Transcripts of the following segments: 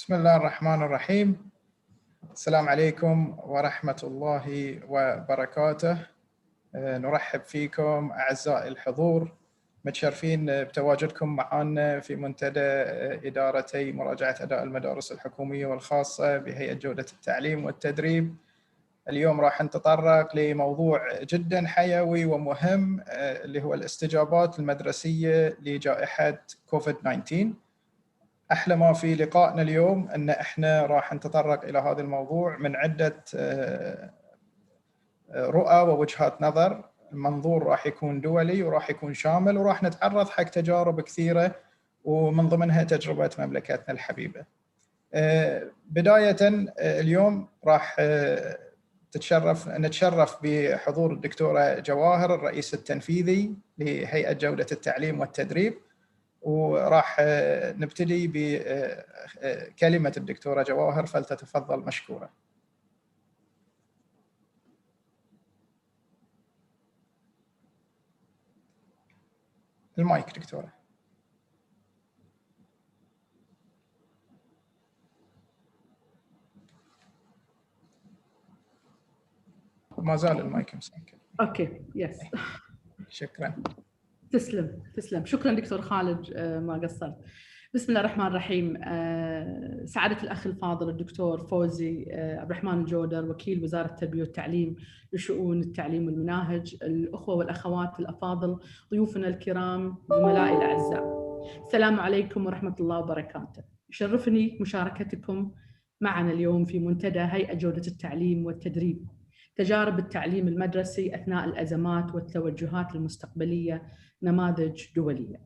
بسم الله الرحمن الرحيم. السلام عليكم ورحمة الله وبركاته. نرحب فيكم أعزائي الحضور، متشرفين بتواجدكم معنا في منتدى إدارتي مراجعة أداء المدارس الحكومية والخاصة بهيئة جودة التعليم والتدريب. اليوم راح نتطرق لموضوع جدا حيوي ومهم اللي هو الاستجابات المدرسية لجائحة كوفيد-19. أحلى ما في لقائنا اليوم أن إحنا راح نتطرق إلى هذا الموضوع من عدة رؤى ووجهات نظر. المنظور راح يكون دولي وراح يكون شامل، وراح نتعرض حق تجارب كثيرة ومن ضمنها تجربة مملكتنا الحبيبة. بداية اليوم راح نتشرف بحضور الدكتورة جواهر، الرئيس التنفيذي لهيئة جودة التعليم والتدريب، وراح نبتدي بكلمة الدكتورة جواهر، فلتتفضل مشكورة. المايك دكتورة. ما زال المايك مسكر. اوكي يس. شكرا. تسلم. شكرا دكتور خالد، ما قصرت. بسم الله الرحمن الرحيم. سعادة الأخ الفاضل الدكتور فوزي عبد الرحمن الجودر، وكيل وزارة التربية والتعليم لشؤون التعليم والمناهج، الأخوة والأخوات الأفاضل، ضيوفنا الكرام، زملائي الأعزاء، السلام عليكم ورحمة الله وبركاته. يشرفني مشاركتكم معنا اليوم في منتدى هيئة جودة التعليم والتدريب، تجارب التعليم المدرسي أثناء الأزمات والتوجهات المستقبلية، نماذج دولية.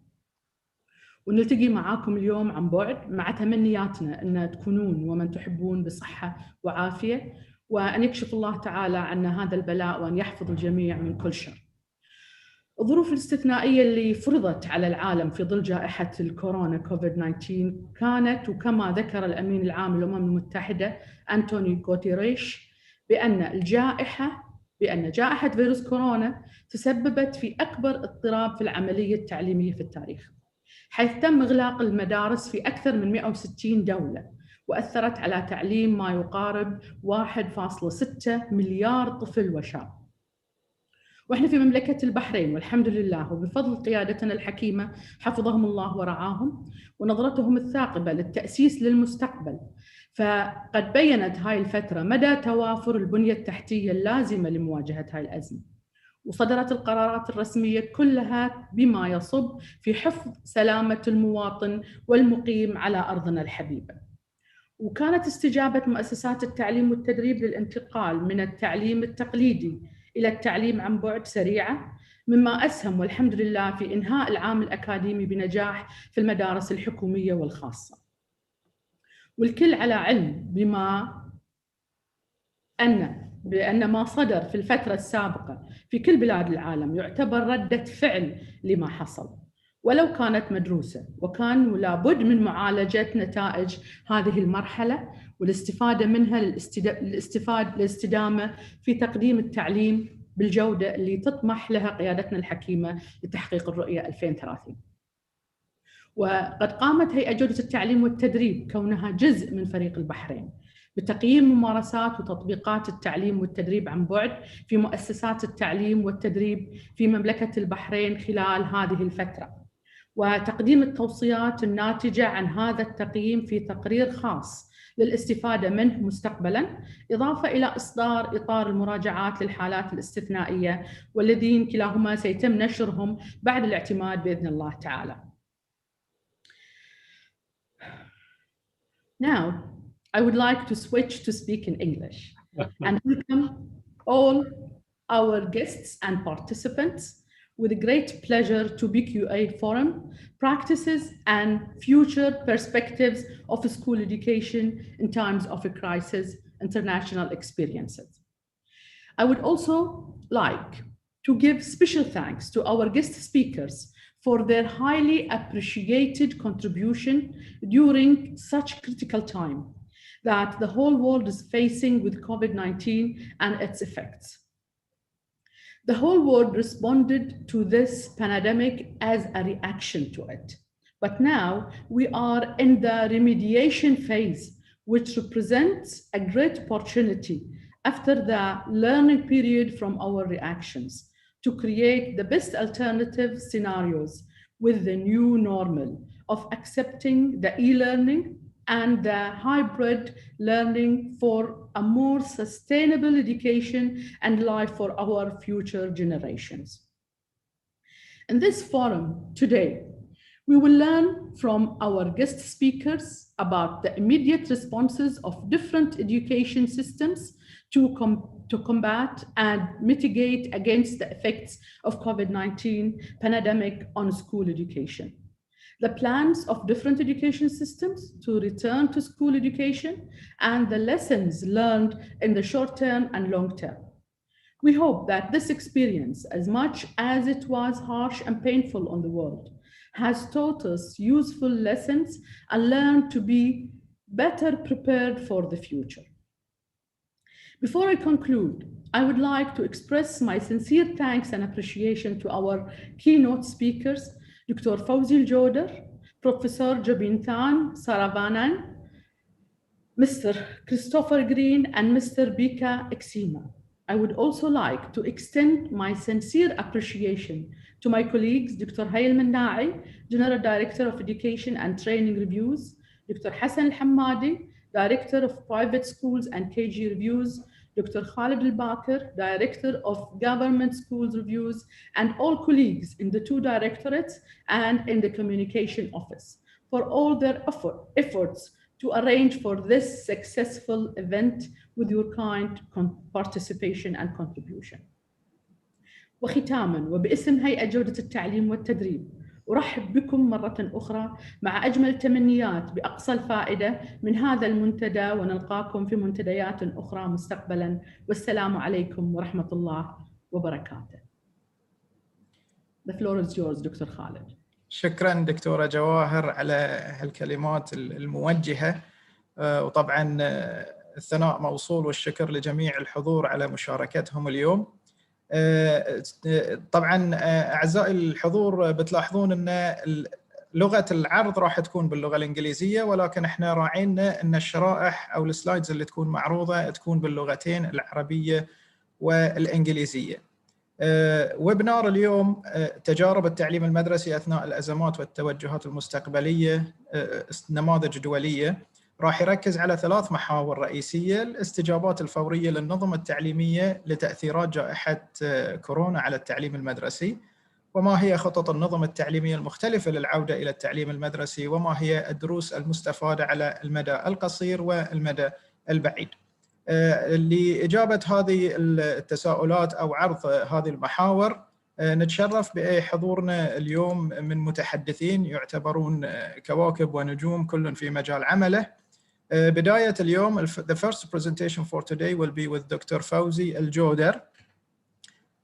ونلتقي معاكم اليوم عن بعد مع تمنياتنا أن تكونون ومن تحبون بصحة وعافية، وأن يكشف الله تعالى عنا هذا البلاء وأن يحفظ الجميع من كل شر. الظروف الاستثنائية اللي فرضت على العالم في ظل جائحة الكورونا كوفيد-19 كانت، وكما ذكر الأمين العام للأمم المتحدة أنتونيو غوتيريش، بأن جائحة فيروس كورونا تسببت في أكبر اضطراب في العملية التعليمية في التاريخ، حيث تم إغلاق المدارس في أكثر من 160 دولة، وأثرت على تعليم ما يقارب 1.6 مليار طفل وشاب. وإحنا في مملكة البحرين والحمد لله وبفضل قيادتنا الحكيمة حفظهم الله ورعاهم ونظرتهم الثاقبة للتأسيس للمستقبل، فقد بيّنت هاي الفترة مدى توافر البنية التحتية اللازمة لمواجهة هاي الأزمة، وصدرت القرارات الرسمية كلها بما يصب في حفظ سلامة المواطن والمقيم على أرضنا الحبيبة. وكانت استجابة مؤسسات التعليم والتدريب للانتقال من التعليم التقليدي إلى التعليم عن بعد سريعة، مما أسهم والحمد لله في إنهاء العام الأكاديمي بنجاح في المدارس الحكومية والخاصة. والكل على علم بأن ما صدر في الفترة السابقة في كل بلاد العالم يعتبر ردة فعل لما حصل، ولو كانت مدروسة، وكان لابد من معالجة نتائج هذه المرحلة والاستفادة منها للاستدامة في تقديم التعليم بالجودة اللي تطمح لها قيادتنا الحكيمة لتحقيق الرؤية 2030. وقد قامت هيئة جودة التعليم والتدريب كونها جزء من فريق البحرين بتقييم ممارسات وتطبيقات التعليم والتدريب عن بعد في مؤسسات التعليم والتدريب في مملكة البحرين خلال هذه الفترة، وتقديم التوصيات الناتجة عن هذا التقييم في تقرير خاص للاستفادة منه مستقبلاً، إضافة إلى إصدار إطار المراجعات للحالات الاستثنائية، والذين كلاهما سيتم نشرهم بعد الاعتماد بإذن الله تعالى. Now, I would like to switch to speak in English and welcome all our guests and participants with a great pleasure to BQA Forum, Practices and Future Perspectives of School Education in Times of a Crisis, International Experiences. I would also like to give special thanks to our guest speakers for their highly appreciated contribution during such critical time that the whole world is facing with COVID-19 and its effects. The whole world responded to this pandemic as a reaction to it, But now we are in the remediation phase, which represents a great opportunity after the learning period from our reactions to create the best alternative scenarios with the new normal of accepting the e-learning and the hybrid learning for a more sustainable education and life for our future generations. In this forum today, we will learn from our guest speakers about the immediate responses of different education systems to combat and mitigate against the effects of COVID-19 pandemic on school education. The plans of different education systems to return to school education and the lessons learned in the short term and long term. We hope that this experience, as much as it was harsh and painful on the world, has taught us useful lessons and learned to be better prepared for the future. Before I conclude, I would like to express my sincere thanks and appreciation to our keynote speakers, Dr. Fawzi Al-Jodar, Professor Jobintan Saravanan, Mr. Christopher Green, and Mr. Bika Eksima. I would also like to extend my sincere appreciation to my colleagues, Dr. Hayal Mannai, General Director of Education and Training Reviews, Dr. Hassan Al-Hammadi, Director of Private Schools and KG Reviews, Dr. Khalid Al-Bakr, Director of Government Schools Reviews, and all colleagues in the two directorates and in the Communication Office for all their efforts to arrange for this successful event with your kind participation and contribution. وختاما وباسم هيئة جودة التعليم والتدريب أرحب بكم مرة أخرى مع أجمل تمنيات بأقصى الفائدة من هذا المنتدى ونلقاكم في منتديات أخرى مستقبلا والسلام عليكم ورحمة الله وبركاته. The floor is yours, Dr. Khalid. شكرا دكتورة جواهر على هالكلمات الموجهة، وطبعا الثناء موصول والشكر لجميع الحضور على مشاركتهم اليوم. طبعا أعزائي الحضور بتلاحظون أن لغة العرض راح تكون باللغة الإنجليزية، ولكن احنا راعينا أن الشرائح أو السلايدز اللي تكون معروضة تكون باللغتين العربية والإنجليزية. ويبنار اليوم تجارب التعليم المدرسي أثناء الأزمات والتوجهات المستقبلية، نماذج دولية، راح يركز على 3 محاور رئيسية: الاستجابات الفورية للنظم التعليمية لتأثيرات جائحة كورونا على التعليم المدرسي، وما هي خطط النظم التعليمية المختلفة للعودة إلى التعليم المدرسي، وما هي الدروس المستفادة على المدى القصير والمدى البعيد. لإجابة هذه التساؤلات أو عرض هذه المحاور نتشرف بحضورنا اليوم من متحدثين يعتبرون كواكب ونجوم كل في مجال عمله. بداية اليوم the first presentation for today will be with Dr. فوزي الجودر.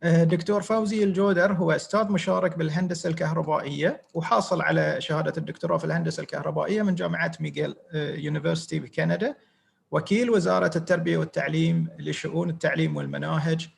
دكتور فوزي الجودر هو أستاذ مشارك بالهندسة الكهربائية وحاصل على شهادة الدكتوراه في الهندسة الكهربائية من جامعة ميغيل يونيفرسيتي بكندا، وكيل وزارة التربية والتعليم لشؤون التعليم والمناهج.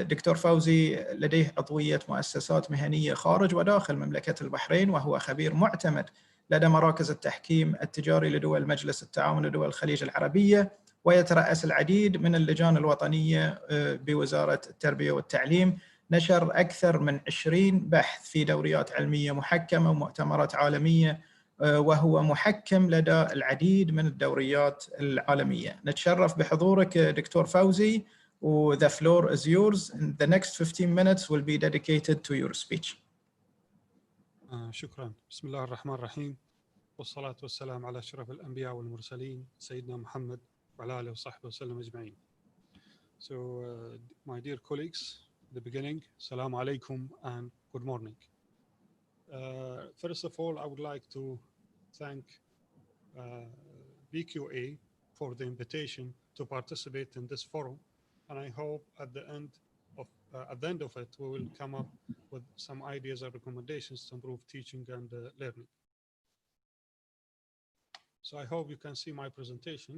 دكتور فوزي لديه عضوية مؤسسات مهنية خارج وداخل مملكة البحرين، وهو خبير معتمد لدى مراكز التحكيم التجاري لدول مجلس التعاون لدول الخليج العربية، ويترأس العديد من اللجان الوطنية بوزارة التربية والتعليم. نشر أكثر من 20 بحث في دوريات علمية محكمة ومؤتمرات عالمية، وهو محكم لدى العديد من الدوريات العالمية. نتشرف بحضورك دكتور فوزي، و the floor is yours. And the next 15 minutes will be dedicated to your speech. شكرا. بسم الله الرحمن الرحيم، والصلاة والسلام على أشرف الأنبياء والمرسلين سيدنا محمد وعلى آله وصحبه وسلم أجمعين. So my dear colleagues, the beginning, Assalamu alaikum and good morning. First of all, I would like to thank BQA for the invitation to participate in this forum, and I hope at the end of it we will come up with some ideas and recommendations to improve teaching and learning. So I hope you can see my presentation.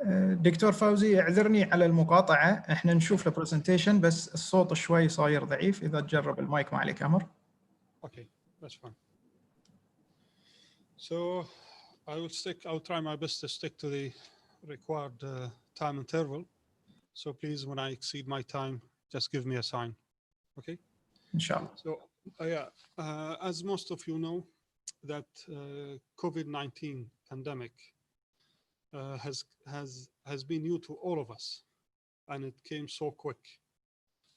دكتور فوزي اعذرني على المقاطعة، احنا نشوف البرزنتيشن بس الصوت شوي صاير ضعيف، إذا تجرب المايك ما عليك أمر. Okay, that's fine. So I'll try my best to stick to the required time interval. So please, when I exceed my time, just give me a sign. Okay? إن شاء الله. So as most of you know, that COVID-19 pandemic has been new to all of us, and it came so quick.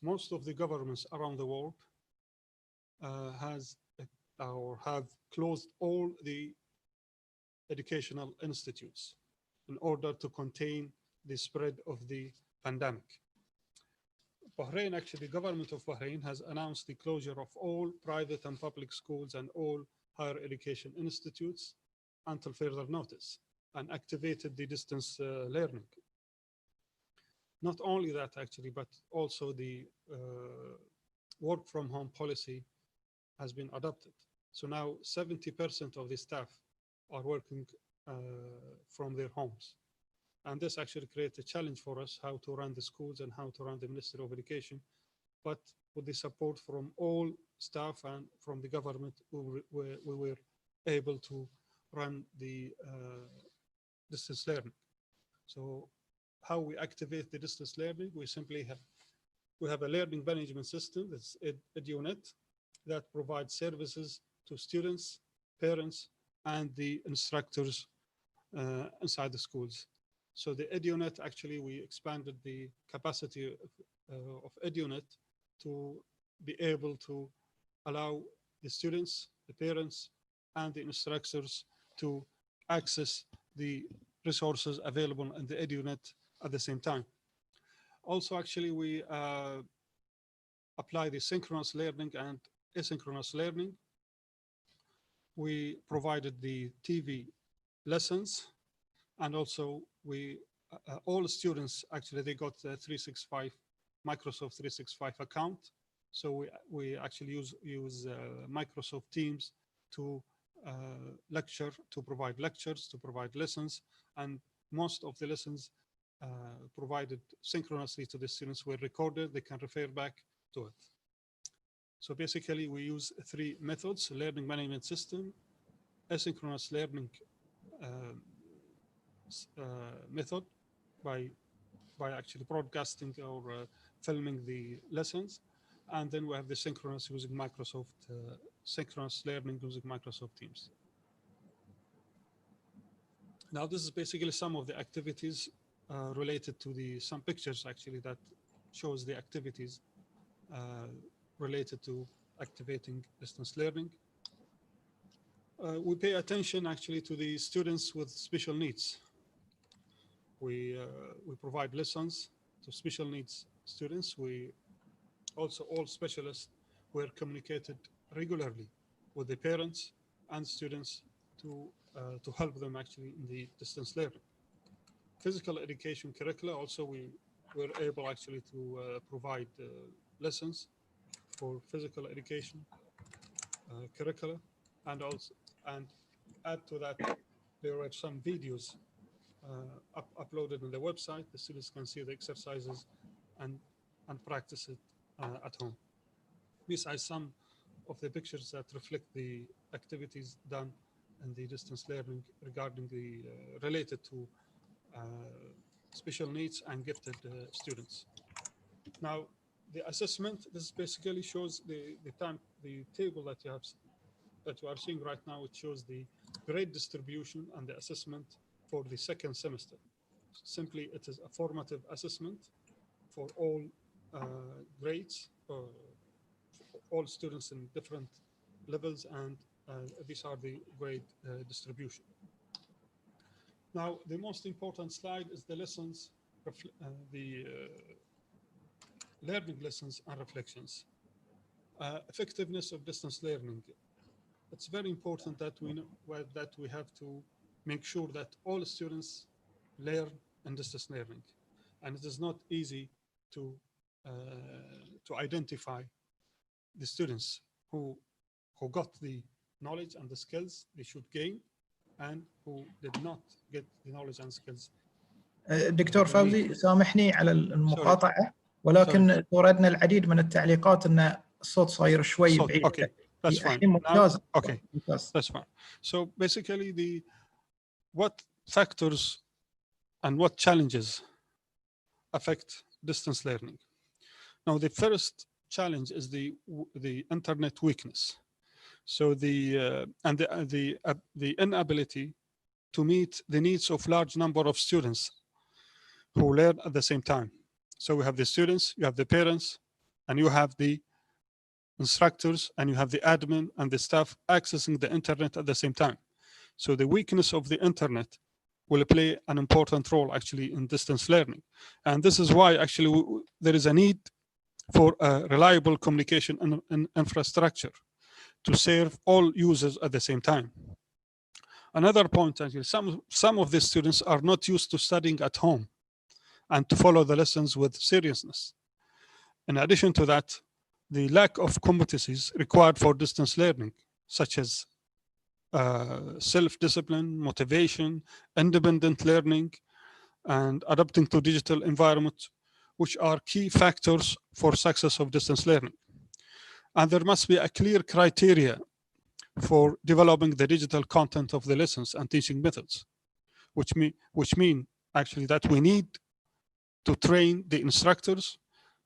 Most of the governments around the world have closed all the educational institutes in order to contain the spread of the pandemic. Bahrain, actually, the government of Bahrain has announced the closure of all private and public schools and all higher education institutes until further notice, and activated the distance learning. Not only that, actually, but also the work from home policy has been adopted. So now 70% of the staff are working from their homes. And this actually creates a challenge for us, how to run the schools and how to run the Ministry of Education. But with the support from all staff and from the government, we were able to run the distance learning. So how we activate the distance learning, we simply have a learning management system, that's EduNet, that provides services to students, parents, and the instructors inside the schools. So the EduNet, actually, we expanded the capacity of EduNet to be able to allow the students, the parents, and the instructors to access the resources available in the EduNet at the same time. Also, actually, we apply the synchronous learning and asynchronous learning. We provided the TV lessons, and also we all students, actually, they got a Microsoft 365 account. So we actually use Microsoft Teams to provide lectures, to provide lessons, and most of the lessons provided synchronously to the students were recorded. They can refer back to it. So basically, we use three methods: learning management system, asynchronous learning method by actually broadcasting or filming the lessons, and then we have the synchronous using Microsoft synchronous learning using Microsoft Teams. Now, this is basically some of the activities related to some pictures actually that shows the activities related to activating distance learning. We pay attention actually to the students with special needs. We provide lessons to special needs students. Also, all specialists were communicated regularly with the parents and students to help them actually in the distance learning. Physical education curricula, also we were able actually to provide lessons for physical education curricula, and add to that, there were some videos uploaded on the website. The students can see the exercises and practice it at home. These are some of the pictures that reflect the activities done in the distance learning regarding the related to special needs and gifted students. Now, the assessment, this basically shows the table that you are seeing right now. It shows the grade distribution and the assessment for the second semester. Simply, it is a formative assessment for all grades, all students in different levels, and these are the grade distribution. Now, the most important slide is the lessons, learning lessons and reflections. Effectiveness of distance learning. It's very important that we know that we have to make sure that all students learn in distance learning, and it is not easy to identify the students who got the knowledge and the skills they should gain, and who did not get the knowledge and skills دكتور فوزي سامحني على المقاطعة، ولكن توردنا العديد من التعليقات أن الصوت صاير شوي بعيد. Okay, that's fine. ممتاز. Okay, that's fine. So basically, what factors and what challenges affect distance learning? Now, the first challenge is the internet weakness. So the inability to meet the needs of large number of students who learn at the same time. So we have the students, you have the parents, and you have the instructors, and you have the admin and the staff accessing the internet at the same time. So the weakness of the internet will play an important role actually in distance learning. And this is why actually there is a need for a reliable communication and infrastructure to serve all users at the same time. Another point, actually, some of the students are not used to studying at home and to follow the lessons with seriousness. In addition to that, the lack of competencies required for distance learning, such as self-discipline, motivation, independent learning, and adapting to digital environment, which are key factors for success of distance learning. And there must be a clear criteria for developing the digital content of the lessons and teaching methods, which mean actually that we need to train the instructors,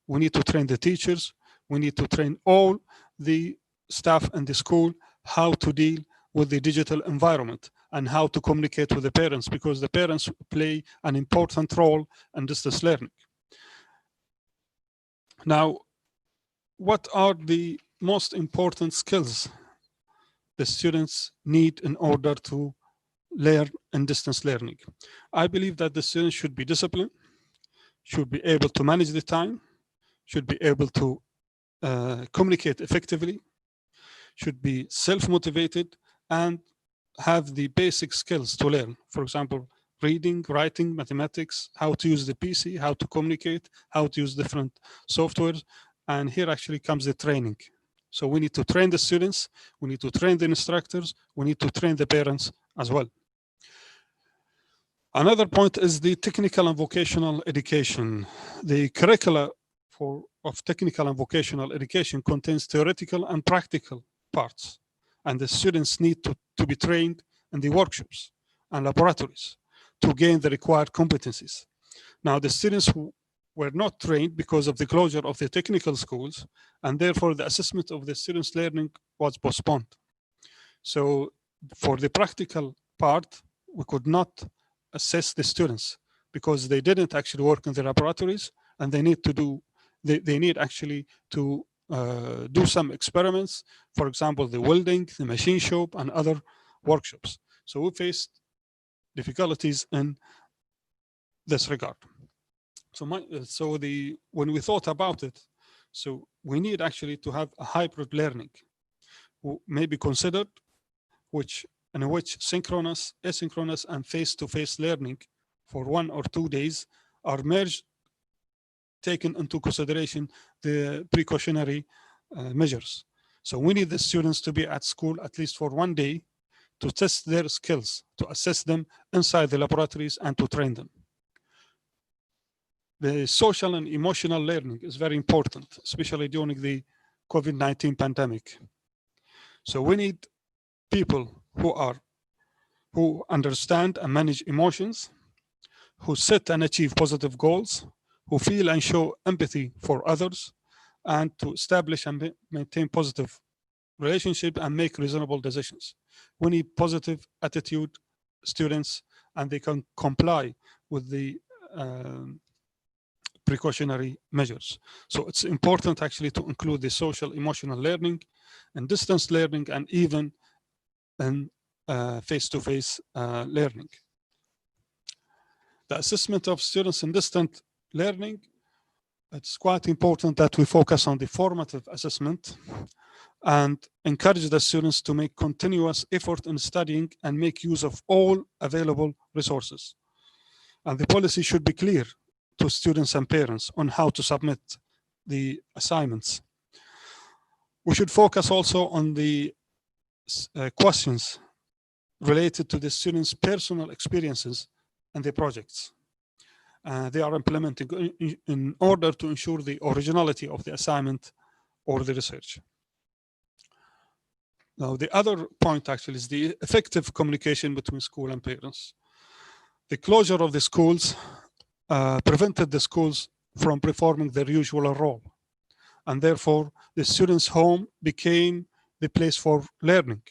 we need to train the teachers, we need to train all the staff in the school how to deal with the digital environment and how to communicate with the parents, because the parents play an important role in distance learning. Now, what are the most important skills the students need in order to learn in distance learning? I believe that the students should be disciplined, should be able to manage the time, should be able to communicate effectively, should be self-motivated, and have the basic skills to learn. For example, reading, writing, mathematics, how to use the PC, how to communicate, how to use different softwares. And here actually comes the training. So we need to train the students, we need to train the instructors, we need to train the parents as well. Another point is the technical and vocational education. The curricula of technical and vocational education contains theoretical and practical parts, and the students need to be trained in the workshops and laboratories to gain the required competencies. Now, the students who were not trained because of the closure of the technical schools, and therefore the assessment of the students' learning was postponed. So for the practical part, we could not assess the students because they didn't actually work in the laboratories, and they need to do, they need actually to do some experiments, for example, the welding, the machine shop, and other workshops. So we faced difficulties in this regard. So when we thought about it, so we need actually to have a hybrid learning, may be considered, in which synchronous, asynchronous, and face-to-face learning for 1 or 2 days are merged, taken into consideration the precautionary measures. So we need the students to be at school at least for 1 day to test their skills, to assess them inside the laboratories, and to train them. The social and emotional learning is very important, especially during the COVID-19 pandemic. So we need people who understand and manage emotions, who set and achieve positive goals, who feel and show empathy for others, and to establish and maintain positive relationship and make reasonable decisions. We need positive attitude students, and they can comply with the precautionary measures. So it's important actually to include the social emotional learning and distance learning, and even in face-to-face learning. The assessment of students in distant learning, it's quite important that we focus on the formative assessment and encourage the students to make continuous effort in studying and make use of all available resources. And the policy should be clear to students and parents on how to submit the assignments. We should focus also on the questions related to the students' personal experiences and the projects. they are implementing in order to ensure the originality of the assignment or the research. Now, the other point actually is the effective communication between school and parents. The closure of the schools prevented the schools from performing their usual role. And therefore, the students' home became the place for learning.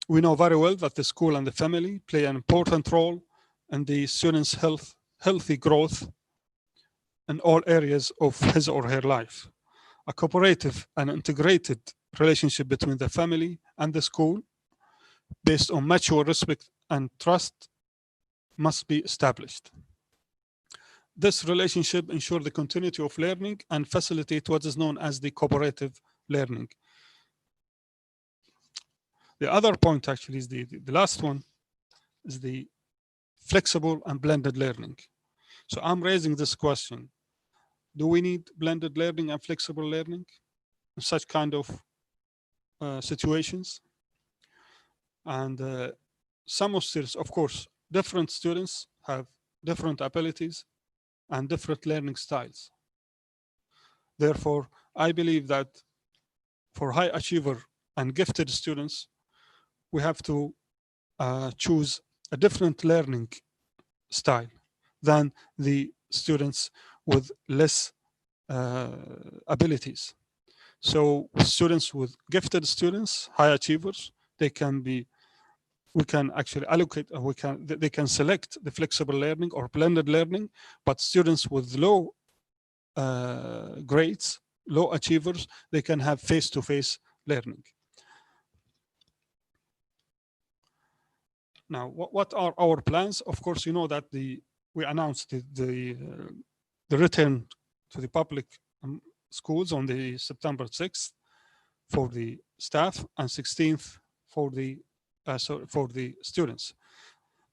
We know very well that the school and the family play an important role in the student's healthy growth in all areas of his or her life. A cooperative and integrated relationship between the family and the school based on mutual respect and trust must be established. This relationship ensures the continuity of learning and facilitate what is known as the cooperative learning. The other point actually is the last one is the flexible and blended learning. So I'm raising this question. Do we need blended learning and flexible learning in such kind of situations? And some of students, of course, different students have different abilities and different learning styles. Therefore, I believe that for high achiever and gifted students, we have to choose a different learning style than the students with less abilities. So students with gifted students, high achievers, they can be, we can actually allocate, they can select the flexible learning or blended learning, but students with low grades, low achievers, they can have face-to-face learning. Now, what are our plans? Of course, you know that we announced the return to the public schools on the September 6th for the staff and 16th for the students.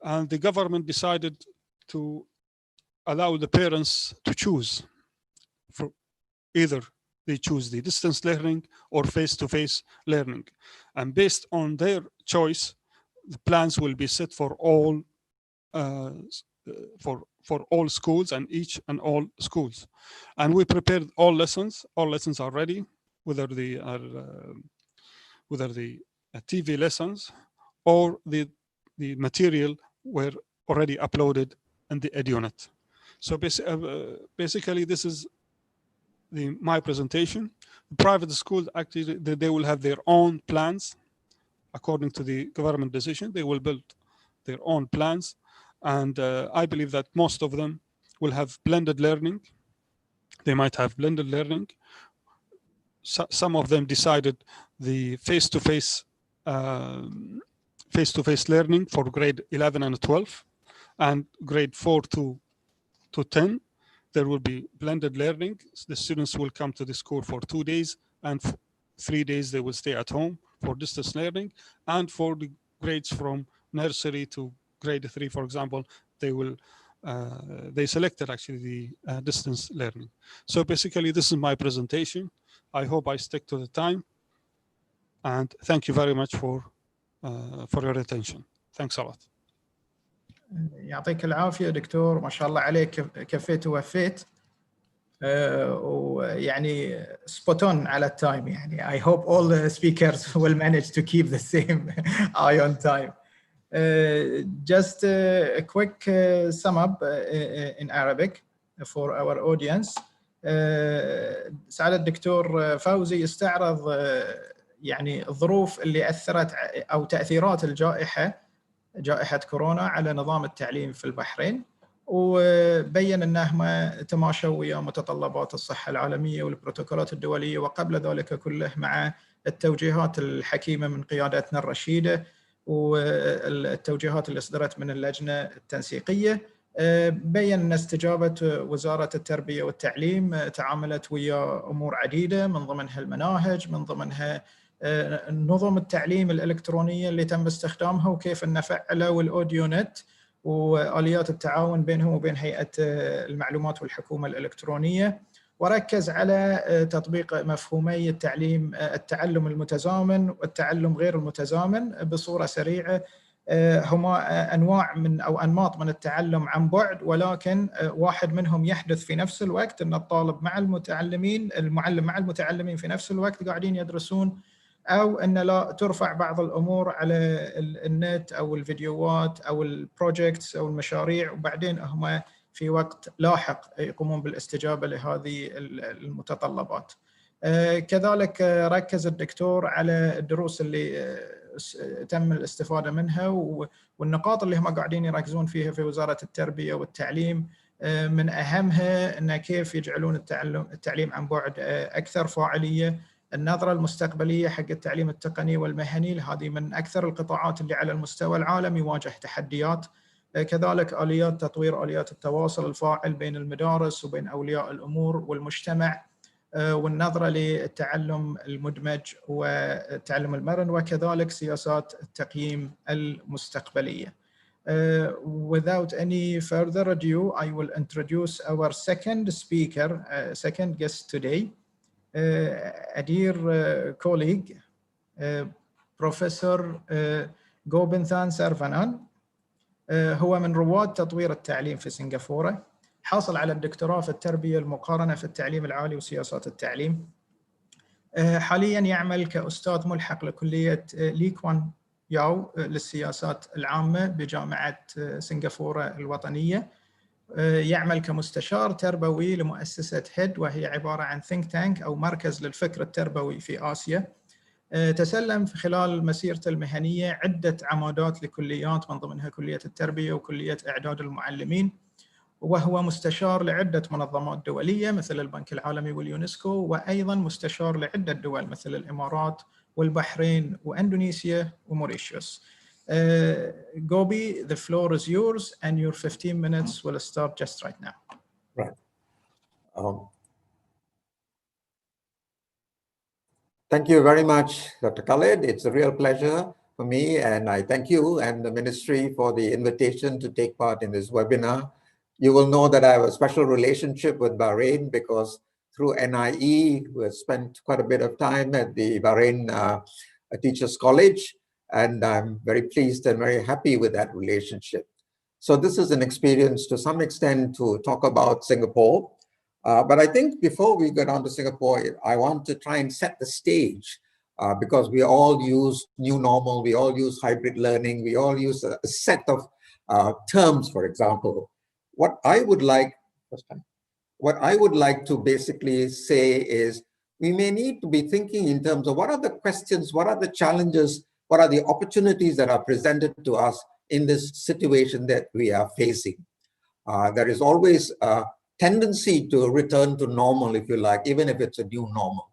And the government decided to allow the parents to choose. For either they choose the distance learning or face-to-face learning. And based on their choice, the plans will be set for all all schools and each and all schools. And we prepared all lessons. All lessons are ready, whether they are TV lessons or the material were already uploaded in the EduNet. So basically, this is my presentation. The private schools actually they will have their own plans according to the government decision. They will build their own plans, and I believe that most of them will have blended learning. They might have blended learning. Some of them decided the face-to-face learning for grade 11 and 12, and grade 4 to 10. There will be blended learning. The students will come to the school for 2 days, and 3 days they will stay at home for distance learning. And for the grades from nursery to grade 3, for example, they selected actually the distance learning. So basically, this is my presentation. I hope I stick to the time. And thank you very much for your attention. Thanks a lot. يعطيك العافية دكتور، ما شاء الله عليك، كفيت ووفيت، ويعني spot on على التايم. يعني I hope all the speakers will manage to keep the same eye on time. Just a quick sum up in Arabic for our audience. سعادة الدكتور فوزي استعرض يعني الظروف اللي أثرت أو تأثيرات جائحة كورونا على نظام التعليم في البحرين، وبين أنها تماشوا ويا متطلبات الصحة العالمية والبروتوكولات الدولية، وقبل ذلك كله مع التوجيهات الحكيمة من قيادتنا الرشيدة والتوجيهات اللي صدرت من اللجنة التنسيقية. بين أن استجابة وزارة التربية والتعليم تعاملت ويا أمور عديدة، من ضمنها المناهج، من ضمنها نظم التعليم الإلكترونية اللي تم استخدامها وكيف أن فعلوا الأوديونت وآليات التعاون بينهم وبين هيئة المعلومات والحكومة الإلكترونية، وركز على تطبيق مفهومي التعلم المتزامن والتعلم غير المتزامن بصورة سريعة هما أنواع من أو أنماط من التعلم عن بعد، ولكن واحد منهم يحدث في نفس الوقت، أن الطالب مع المتعلمين، المعلم مع المتعلمين في نفس الوقت قاعدين يدرسون، أو أن لا ترفع بعض الأمور على النت أو الفيديوهات أو البروجيكتس أو المشاريع، وبعدين هم في وقت لاحق يقومون بالاستجابة لهذه المتطلبات. كذلك ركز الدكتور على الدروس اللي تم الاستفادة منها والنقاط اللي هم قاعدين يركزون فيها في وزارة التربية والتعليم. من أهمها أن كيف يجعلون التعليم عن بعد أكثر فاعلية. النظرة المستقبلية حق التعليم التقني والمهني، هذه من أكثر القطاعات اللي على المستوى العالمي يواجه تحديات. كذلك آليات تطوير آليات التواصل الفاعل بين المدارس وبين أولياء الأمور والمجتمع، والنظرة للتعلم المدمج والتعلم المرن، وكذلك سياسات التقييم المستقبلية. Without any further ado, I will introduce our second speaker, second guest today, a dear colleague, Professor Gobinthan Sarvanan. هو من رواد تطوير التعليم في سنغافورة، حاصل على الدكتوراه في التربية المقارنة في التعليم العالي وسياسات التعليم. حالياً يعمل كأستاذ ملحق لكلية لي كوان ياو للسياسات العامة بجامعة سنغافورة الوطنية. يعمل كمستشار تربوي لمؤسسة هيد، وهي عبارة عن think tank أو مركز للفكر التربوي في آسيا. تسلم في خلال مسيرته المهنية عدة عمادات لكليات، من ضمنها كلية التربية وكلية إعداد المعلمين، وهو مستشار لعدة منظمات دولية مثل البنك العالمي واليونسكو، وأيضاً مستشار لعدة دول مثل الإمارات والبحرين وإندونيسيا وموريشيوس. Gobi, the floor is yours and your 15 minutes will start just right now. Right. Thank you very much, Dr. Khalid. It's a real pleasure for me, and I thank you and the ministry for the invitation to take part in this webinar. You will know that I have a special relationship with Bahrain because through NIE, we have spent quite a bit of time at the Bahrain Teachers College, and I'm very pleased and very happy with that relationship. So this is an experience to some extent to talk about Singapore. But I think before we get on to Singapore, I want to try and set the stage because we all use new normal, we all use hybrid learning, we all use a set of terms, for example. What I would like to basically say is we may need to be thinking in terms of what are the questions, what are the challenges, what are the opportunities that are presented to us in this situation that we are facing. There is always a tendency to return to normal, if you like, even if it's a new normal.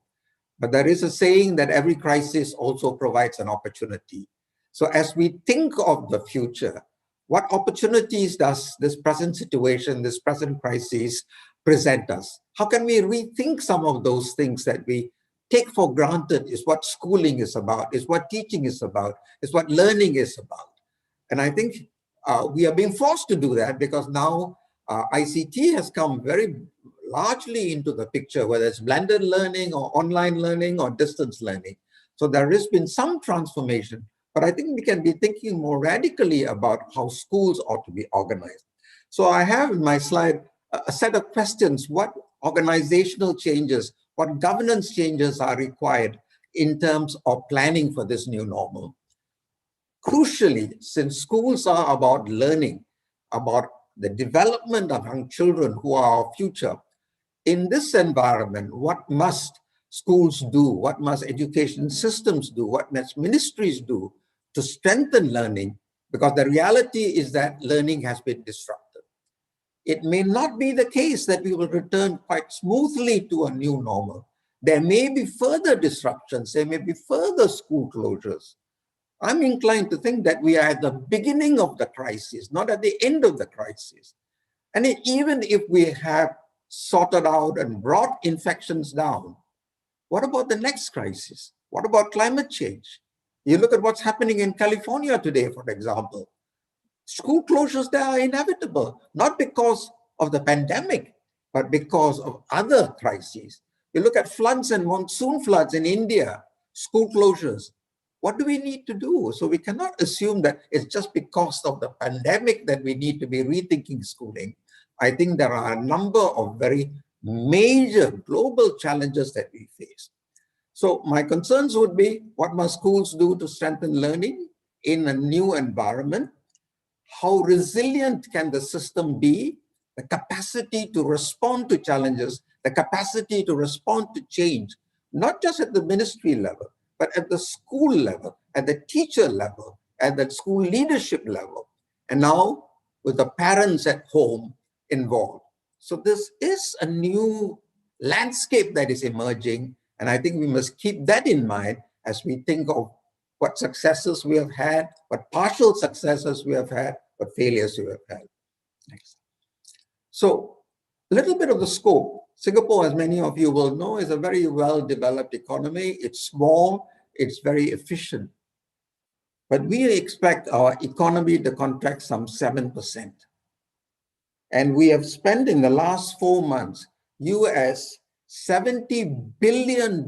But there is a saying that every crisis also provides an opportunity. So as we think of the future, what opportunities does this present situation, this present crisis present us? How can we rethink some of those things that we take for granted is what schooling is about, is what teaching is about, is what learning is about? And I think we are being forced to do that because now ICT has come very largely into the picture, whether it's blended learning or online learning or distance learning. So there has been some transformation, but I think we can be thinking more radically about how schools ought to be organized. So I have in my slide a set of questions. What organizational changes, what governance changes are required in terms of planning for this new normal? Crucially, since schools are about learning, about the development of young children who are our future, in this environment, what must schools do? What must education systems do? What must ministries do to strengthen learning? Because the reality is that learning has been disrupted. It may not be the case that we will return quite smoothly to a new normal. There may be further disruptions. There may be further school closures. I'm inclined to think that we are at the beginning of the crisis, not at the end of the crisis. And even if we have sorted out and brought infections down, what about the next crisis? What about climate change? You look at what's happening in California today, for example. School closures there are inevitable, not because of the pandemic, but because of other crises. You look at floods and monsoon floods in India, school closures. what do we need to do? So we cannot assume that it's just because of the pandemic that we need to be rethinking schooling. I think there are a number of very major global challenges that we face. So my concerns would be, what must schools do to strengthen learning in a new environment? How resilient can the system be? The capacity to respond to challenges, the capacity to respond to change, not just at the ministry level, but at the school level, at the teacher level, at the school leadership level, and now with the parents at home involved. So this is a new landscape that is emerging, and I think we must keep that in mind as we think of what successes we have had, what partial successes we have had, what failures we have had. Next. So a little bit of the scope. Singapore, as many of you will know, is a very well-developed economy. It's small, it's very efficient. But we expect our economy to contract some 7%. And we have spent in the last 4 months, US $70 billion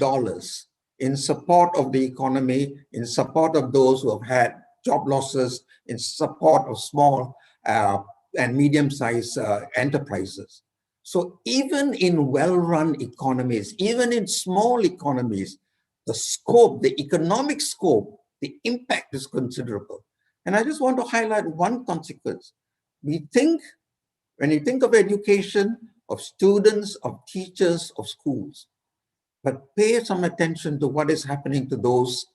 in support of the economy, in support of those who have had job losses, in support of small and medium-sized enterprises. So even in well-run economies, even in small economies, the scope, the economic scope, the impact is considerable. And I just want to highlight one consequence. We think, when you think of education, of students, of teachers, of schools, but pay some attention to what is happening to those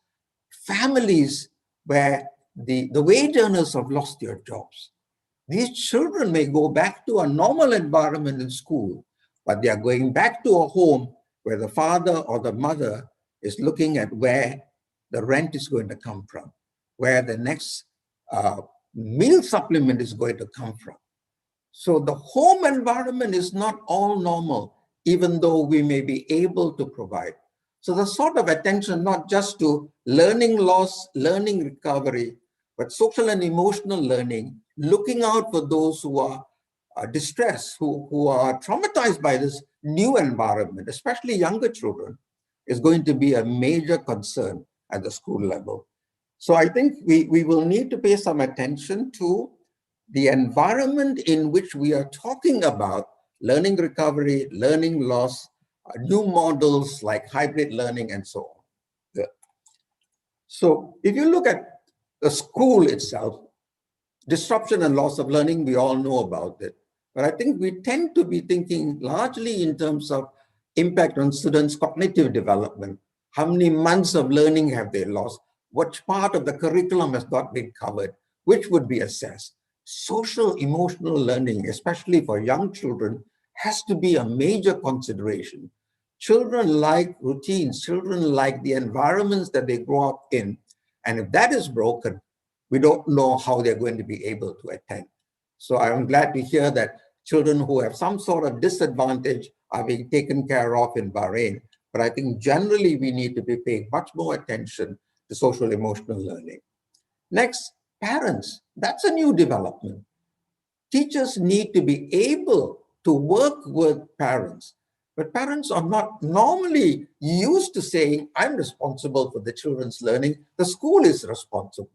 families where the wage earners have lost their jobs. These children may go back to a normal environment in school, but they are going back to a home where the father or the mother is looking at where the rent is going to come from, where the next meal supplement is going to come from. So the home environment is not all normal, even though we may be able to provide. So the sort of attention, not just to learning loss, learning recovery, but social and emotional learning, looking out for those who are distressed, who are traumatized by this new environment, especially younger children, is going to be a major concern at the school level. So I think we will need to pay some attention to the environment in which we are talking about learning recovery, learning loss, new models like hybrid learning, and so on. Yeah. So if you look at the school itself, disruption and loss of learning, we all know about it. But I think we tend to be thinking largely in terms of impact on students' cognitive development. How many months of learning have they lost? Which part of the curriculum has not been covered? Which would be assessed? Social emotional learning, especially for young children, has to be a major consideration. Children like routines, children like the environments that they grow up in. And if that is broken, we don't know how they're going to be able to attend. So I'm glad to hear that children who have some sort of disadvantage are being taken care of in Bahrain. But I think generally we need to be paying much more attention to social emotional learning. Next, parents. That's a new development. Teachers need to be able to work with parents, but parents are not normally used to saying, I'm responsible for the children's learning, the school is responsible.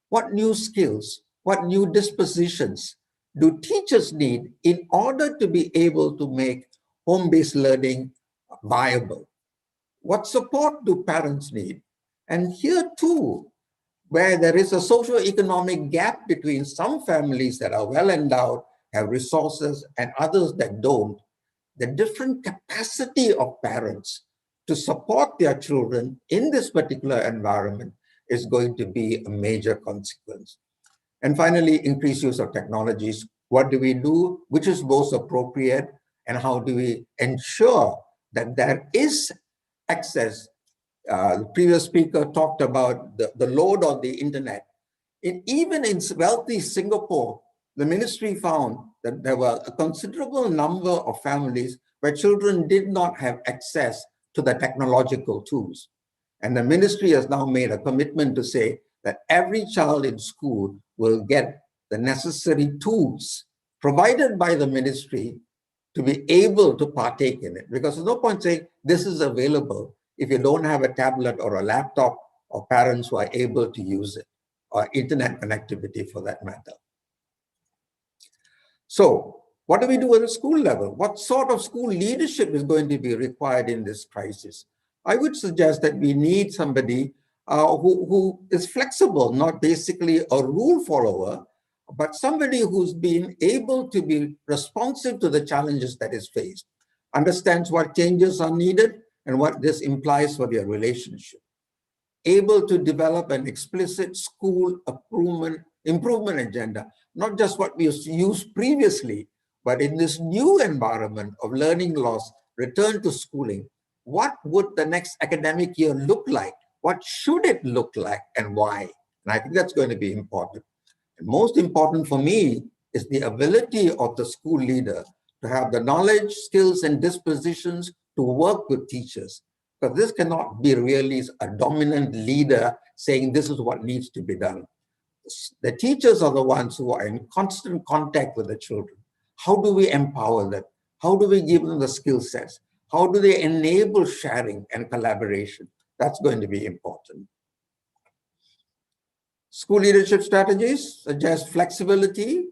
What new skills, what new dispositions do teachers need in order to be able to make home-based learning viable? What support do parents need? And here too, where there is a socio-economic gap between some families that are well endowed, have resources, and others that don't, the different capacity of parents to support their children in this particular environment is going to be a major consequence. And finally, increased use of technologies. What do we do? Which is most appropriate? And how do we ensure that there is access? The previous speaker talked about the load on the internet. Even in wealthy Singapore, the ministry found that there were a considerable number of families where children did not have access to the technological tools. And the ministry has now made a commitment to say that every child in school will get the necessary tools provided by the ministry to be able to partake in it. Because there's no point saying this is available if you don't have a tablet or a laptop or parents who are able to use it, or internet connectivity for that matter. So what do we do at the school level? What sort of school leadership is going to be required in this crisis? I would suggest that we need somebody who is flexible, not basically a rule follower, but somebody who's been able to be responsive to the challenges that is faced, understands what changes are needed and what this implies for their relationship, able to develop an explicit school improvement agenda, not just what we used previously, but in this new environment of learning loss, return to schooling, what would the next academic year look like? What should it look like and why? And I think that's going to be important. And most important for me is the ability of the school leader to have the knowledge, skills, and dispositions to work with teachers. Because this cannot be really a dominant leader saying this is what needs to be done. The teachers are the ones who are in constant contact with the children. How do we empower them? How do we give them the skill sets? How do they enable sharing and collaboration? That's going to be important. School leadership strategies suggest flexibility,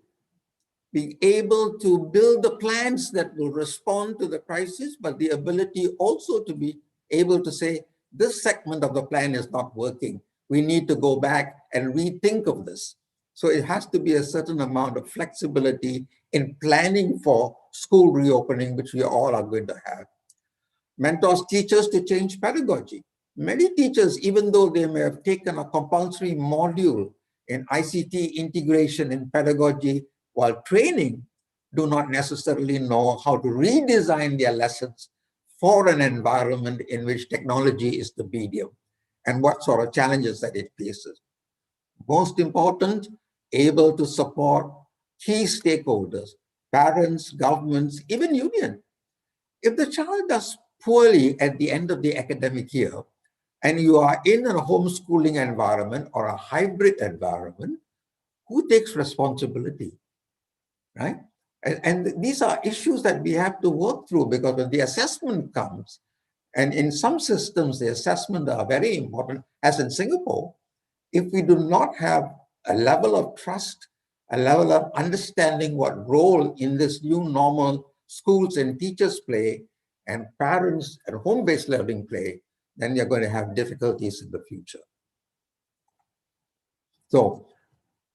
being able to build the plans that will respond to the crisis, but the ability also to be able to say, this segment of the plan is not working. We need to go back and rethink of this. So it has to be a certain amount of flexibility in planning for school reopening, which we all are going to have. Mentors teachers to change pedagogy. Many teachers, even though they may have taken a compulsory module in ICT integration in pedagogy while training, do not necessarily know how to redesign their lessons for an environment in which technology is the medium and what sort of challenges that it faces. Most important, able to support key stakeholders, parents, governments, even union. If the child does poorly at the end of the academic year, and you are in a homeschooling environment or a hybrid environment, who takes responsibility, right? And these are issues that we have to work through, because when the assessment comes, and in some systems, the assessments are very important, as in Singapore, if we do not have a level of trust, a level of understanding what role in this new normal schools and teachers play, and parents and home-based learning play, then you're going to have difficulties in the future. So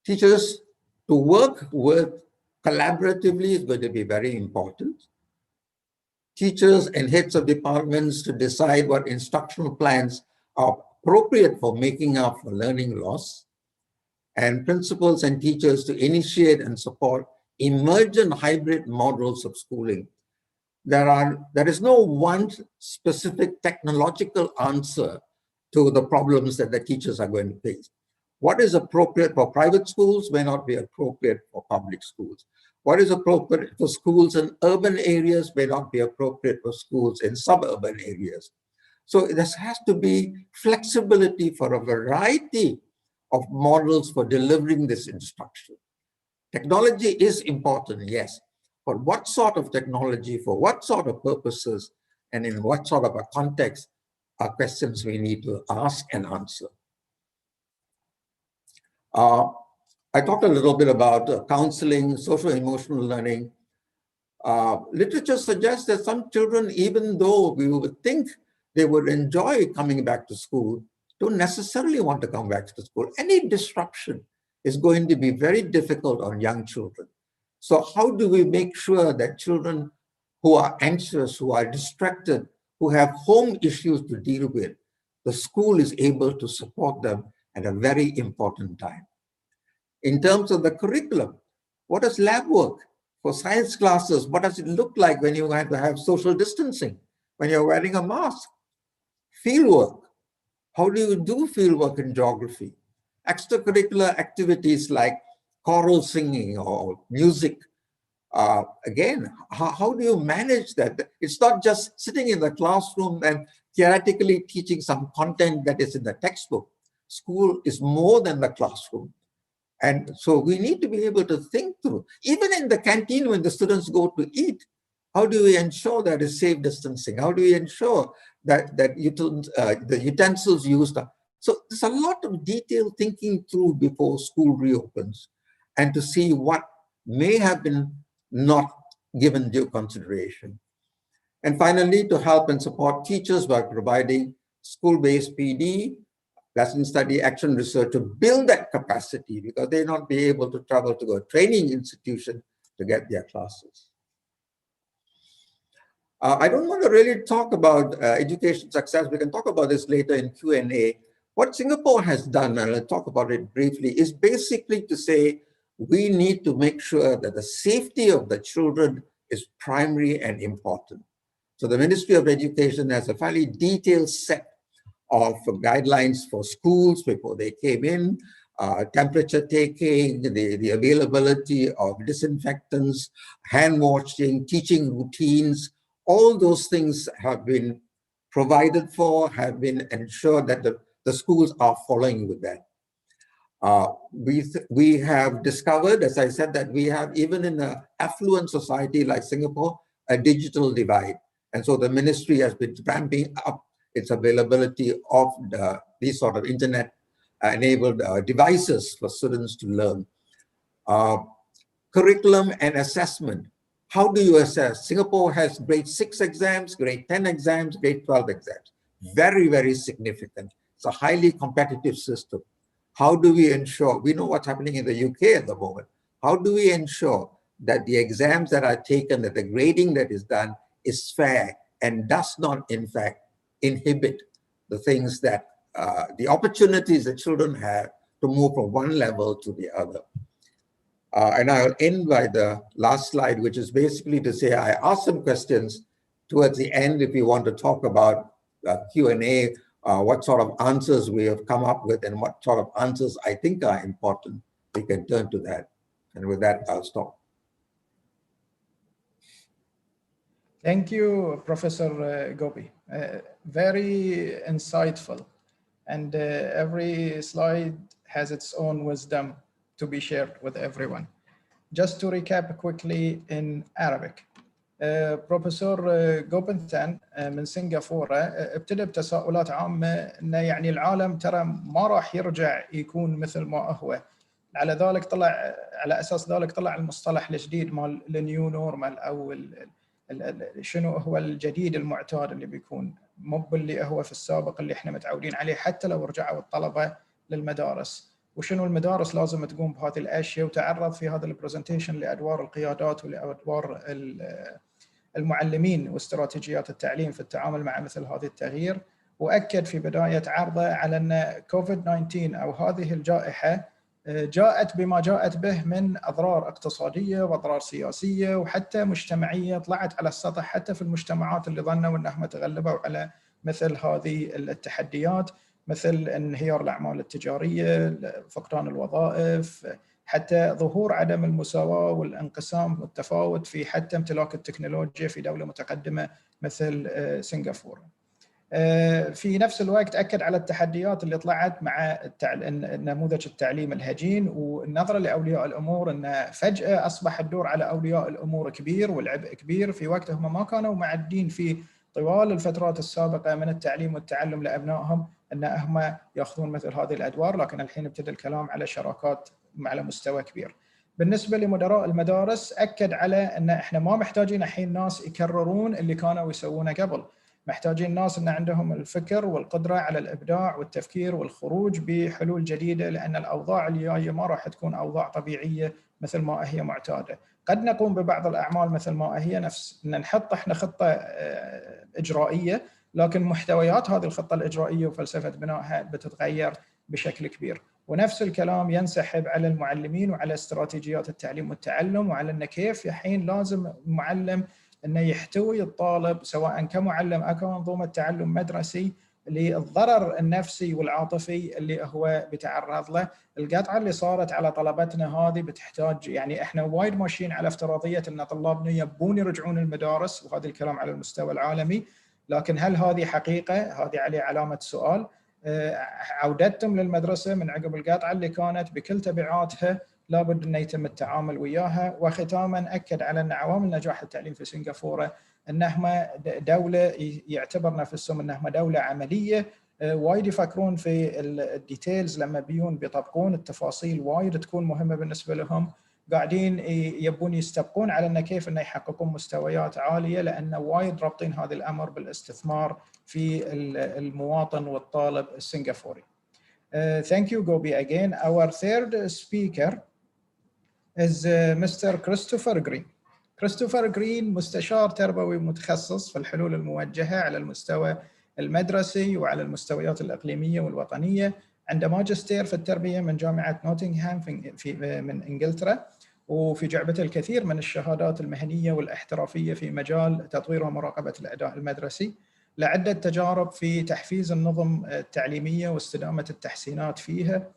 teachers to work with collaboratively is going to be very important. Teachers and heads of departments to decide what instructional plans are appropriate for making up for learning loss, and principals and teachers to initiate and support emergent hybrid models of schooling. There is no one specific technological answer to the problems that the teachers are going to face. What is appropriate for private schools may not be appropriate for public schools. What is appropriate for schools in urban areas may not be appropriate for schools in suburban areas. So there has to be flexibility for a variety of models for delivering this instruction. Technology is important, yes, but what sort of technology, for what sort of purposes, and in what sort of a context are questions we need to ask and answer. I talked a little bit about counseling, social emotional learning. Literature suggests that some children, even though we would think they would enjoy coming back to school, don't necessarily want to come back to school. Any disruption is going to be very difficult on young children. So how do we make sure that children who are anxious, who are distracted, who have home issues to deal with, the school is able to support them at a very important time? In terms of the curriculum, what is lab work? For science classes, what does it look like when you have to have social distancing, when you're wearing a mask? Field work. How do you do field work in geography? Extracurricular activities like choral singing or music. Again, how do you manage that? It's not just sitting in the classroom and theoretically teaching some content that is in the textbook. School is more than the classroom. And so we need to be able to think through, even in the canteen when the students go to eat, how do we ensure that is safe distancing? How do we ensure that the utensils used are So there's a lot of detailed thinking through before school reopens and to see what may have been not given due consideration. And finally, to help and support teachers by providing school-based PD, lesson study action research, to build that capacity because they not be able to travel to a training institution to get their classes. I don't want to really talk about education success. We can talk about this later in Q&A. What Singapore has done, and I'll talk about it briefly, is basically to say we need to make sure that the safety of the children is primary and important. So the Ministry of Education has a fairly detailed set of guidelines for schools before they came in, temperature taking, the availability of disinfectants, hand washing, teaching routines. All those things have been provided for, have been ensured that the schools are following with that. We have discovered, as I said, that we have, even in an affluent society like Singapore, a digital divide. And so the ministry has been ramping up its availability of these sort of internet-enabled devices for students to learn. Curriculum and assessment. How do you assess? Singapore has grade 6 exams, grade 10 exams, grade 12 exams. Very, very significant. It's a highly competitive system. How do we ensure, we know what's happening in the UK at the moment. How do we ensure that the exams that are taken, that the grading that is done is fair and does not, in fact, inhibit the things that, the opportunities that children have to move from one level to the other. And I'll end by the last slide, which is basically to say I asked some questions towards the end if you want to talk about Q&A, what sort of answers we have come up with and what sort of answers I think are important. We can turn to that. And with that, I'll stop. Thank you, Professor Gopi. Very insightful. And every slide has its own wisdom to be shared with everyone. Just to recap quickly in Arabic. بروفيسور جوبنثان من سنغافورة ابتدى بتساؤلات عامة أنه يعني العالم ترى ما راح يرجع يكون مثل ما هو. على ذلك طلع، على أساس ذلك طلع المصطلح الجديد مال النيو نورمال، أو شنو هو الجديد المعتاد اللي بيكون، مو باللي هو في السابق اللي احنا متعودين عليه حتى لو رجعوا الطلبة للمدارس. وشنو المدارس لازم تقوم بهذه الأشياء، وتعرض في هذا البرزنتيشن لأدوار القيادات ولأدوار المعلمين واستراتيجيات التعليم في التعامل مع مثل هذه التغيير. وأكد في بداية عرضه على أن كوفيد-19 أو هذه الجائحة جاءت بما جاءت به من أضرار اقتصادية وأضرار سياسية وحتى مجتمعية طلعت على السطح حتى في المجتمعات اللي ظنوا أنهم تغلبوا على مثل هذه التحديات، مثل انهيار الأعمال التجارية، فقدان الوظائف، حتى ظهور عدم المساواة والانقسام والتفاوت في حتى امتلاك التكنولوجيا في دولة متقدمة مثل سنغافورة. في نفس الوقت أكد على التحديات اللي طلعت مع نموذج التعليم الهجين، والنظرة لأولياء الأمور أن فجأة أصبح الدور على أولياء الأمور كبير والعبء كبير في وقت هم ما كانوا معدين فيه طوال الفترات السابقة من التعليم والتعلم لأبنائهم أن هم يأخذون مثل هذه الأدوار، لكن الحين ابتدى الكلام على شراكات على مستوى كبير. بالنسبة لمدراء المدارس أكد على أن إحنا ما محتاجين الحين ناس يكررون اللي كانوا يسوونه قبل، محتاجين ناس أن عندهم الفكر والقدرة على الإبداع والتفكير والخروج بحلول جديدة، لأن الأوضاع اللي جاية ما راح تكون أوضاع طبيعية مثل ما هي معتادة. قد نقوم ببعض الأعمال مثل ما هي، نفس أن نحط إحنا خطة إجرائية، لكن محتويات هذه الخطة الإجرائية وفلسفة بنائها بتتغير بشكل كبير. ونفس الكلام ينسحب على المعلمين وعلى استراتيجيات التعليم والتعلم، وعلى أن كيف الحين لازم المعلم أنه يحتوي الطالب سواء كمعلم أو كمنظومة تعلم مدرسي للضرر النفسي والعاطفي اللي هو بيتعرض له. القطعة اللي صارت على طلبتنا هذه بتحتاج، يعني احنا وايد ماشيين على افتراضية أن طلابنا يبون يرجعون المدارس، وهذا الكلام على المستوى العالمي، لكن هل هذه حقيقة؟ هذه عليه علامة سؤال. عودتهم للمدرسة من عقب القطعة اللي كانت بكل تبعاتها لابد أن يتم التعامل وياها. وختاما أكد على أن عوامل نجاح التعليم في سنغافورة أنهم دولة يعتبر نفسهم أنهم دولة عملية، وايد يفكرون في الديتيلز لما بيون بيطبقون التفاصيل وايد تكون مهمة بالنسبة لهم، قاعدين يبون يستبقون على انه كيف انه يحققون مستويات عالية، لأن وايد رابطين هذا الأمر بالاستثمار في المواطن والطالب السنغافوري. Thank you, Gobi, again. Our third speaker is Mr. Christopher Green. Christopher Green مستشار تربوي متخصص في الحلول الموجهة على المستوى المدرسي وعلى المستويات الإقليمية والوطنية، عنده ماجستير في التربية من جامعة نوتنغهام من إنجلترا، وفي جعبته الكثير من الشهادات المهنية والاحترافية في مجال تطوير ومراقبة الأداء المدرسي، لعدة تجارب في تحفيز النظم التعليمية واستدامة التحسينات فيها.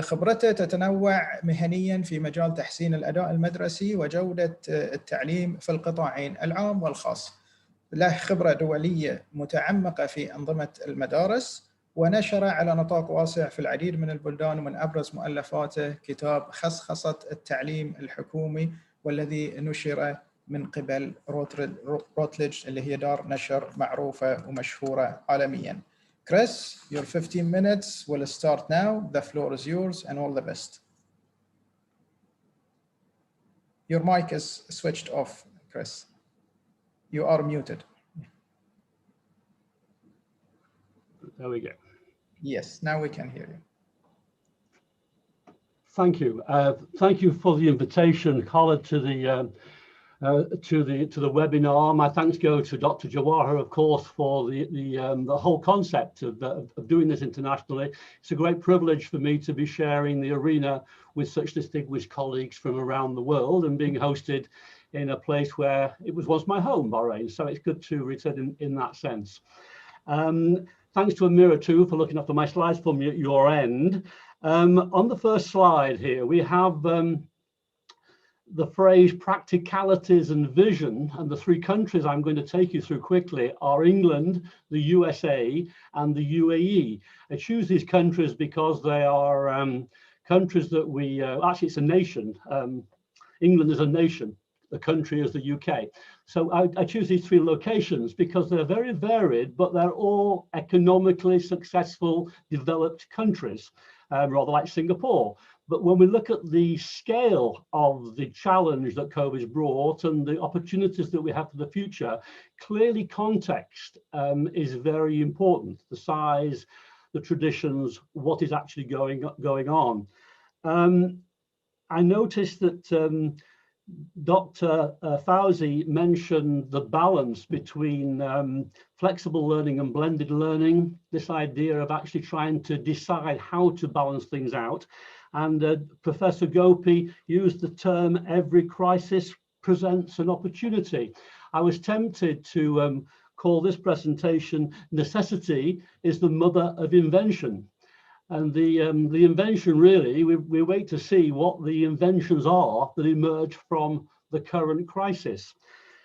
خبرته تتنوع مهنياً في مجال تحسين الأداء المدرسي وجودة التعليم في القطاعين العام والخاص. له خبرة دولية متعمقة في أنظمة المدارس، ونشر على نطاق واسع في العديد من البلدان، ومن أبرز مؤلفاته كتاب خصخصة التعليم الحكومي، والذي نشر من قبل روتليج اللي هي دار نشر معروفة ومشهورة عالمياً. Chris, your 15 minutes will start now. The floor is yours, and all the best. Your mic is switched off, Chris. You are muted. There we go. Yes, now we can hear you. Thank you. Thank you for the invitation, Khalid, to the webinar. My thanks go to Dr. Jawahar, of course, for the whole concept of doing this internationally. It's a great privilege for me to be sharing the arena with such distinguished colleagues from around the world and being hosted in a place where it was once my home, Bahrain. So it's good to return in that sense. Thanks to Amira too for looking after my slides from your end. On the first slide here, we have the phrase practicalities and vision, and the three countries I'm going to take you through quickly are England, the USA, and the UAE. I choose these countries because they are countries that we, actually it's a nation. England is a nation, the country is the UK. So I choose these three locations because they're very varied, but they're all economically successful, developed countries, rather like Singapore. But when we look at the scale of the challenge that COVID has brought and the opportunities that we have for the future, clearly context is very important. The size, the traditions, what is actually going on. I noticed that Dr. Fauzi mentioned the balance between flexible learning and blended learning, this idea of actually trying to decide how to balance things out. And Professor Gopi used the term, every crisis presents an opportunity. I was tempted to call this presentation, necessity is the mother of invention. And the invention really, we wait to see what the inventions are that emerge from the current crisis.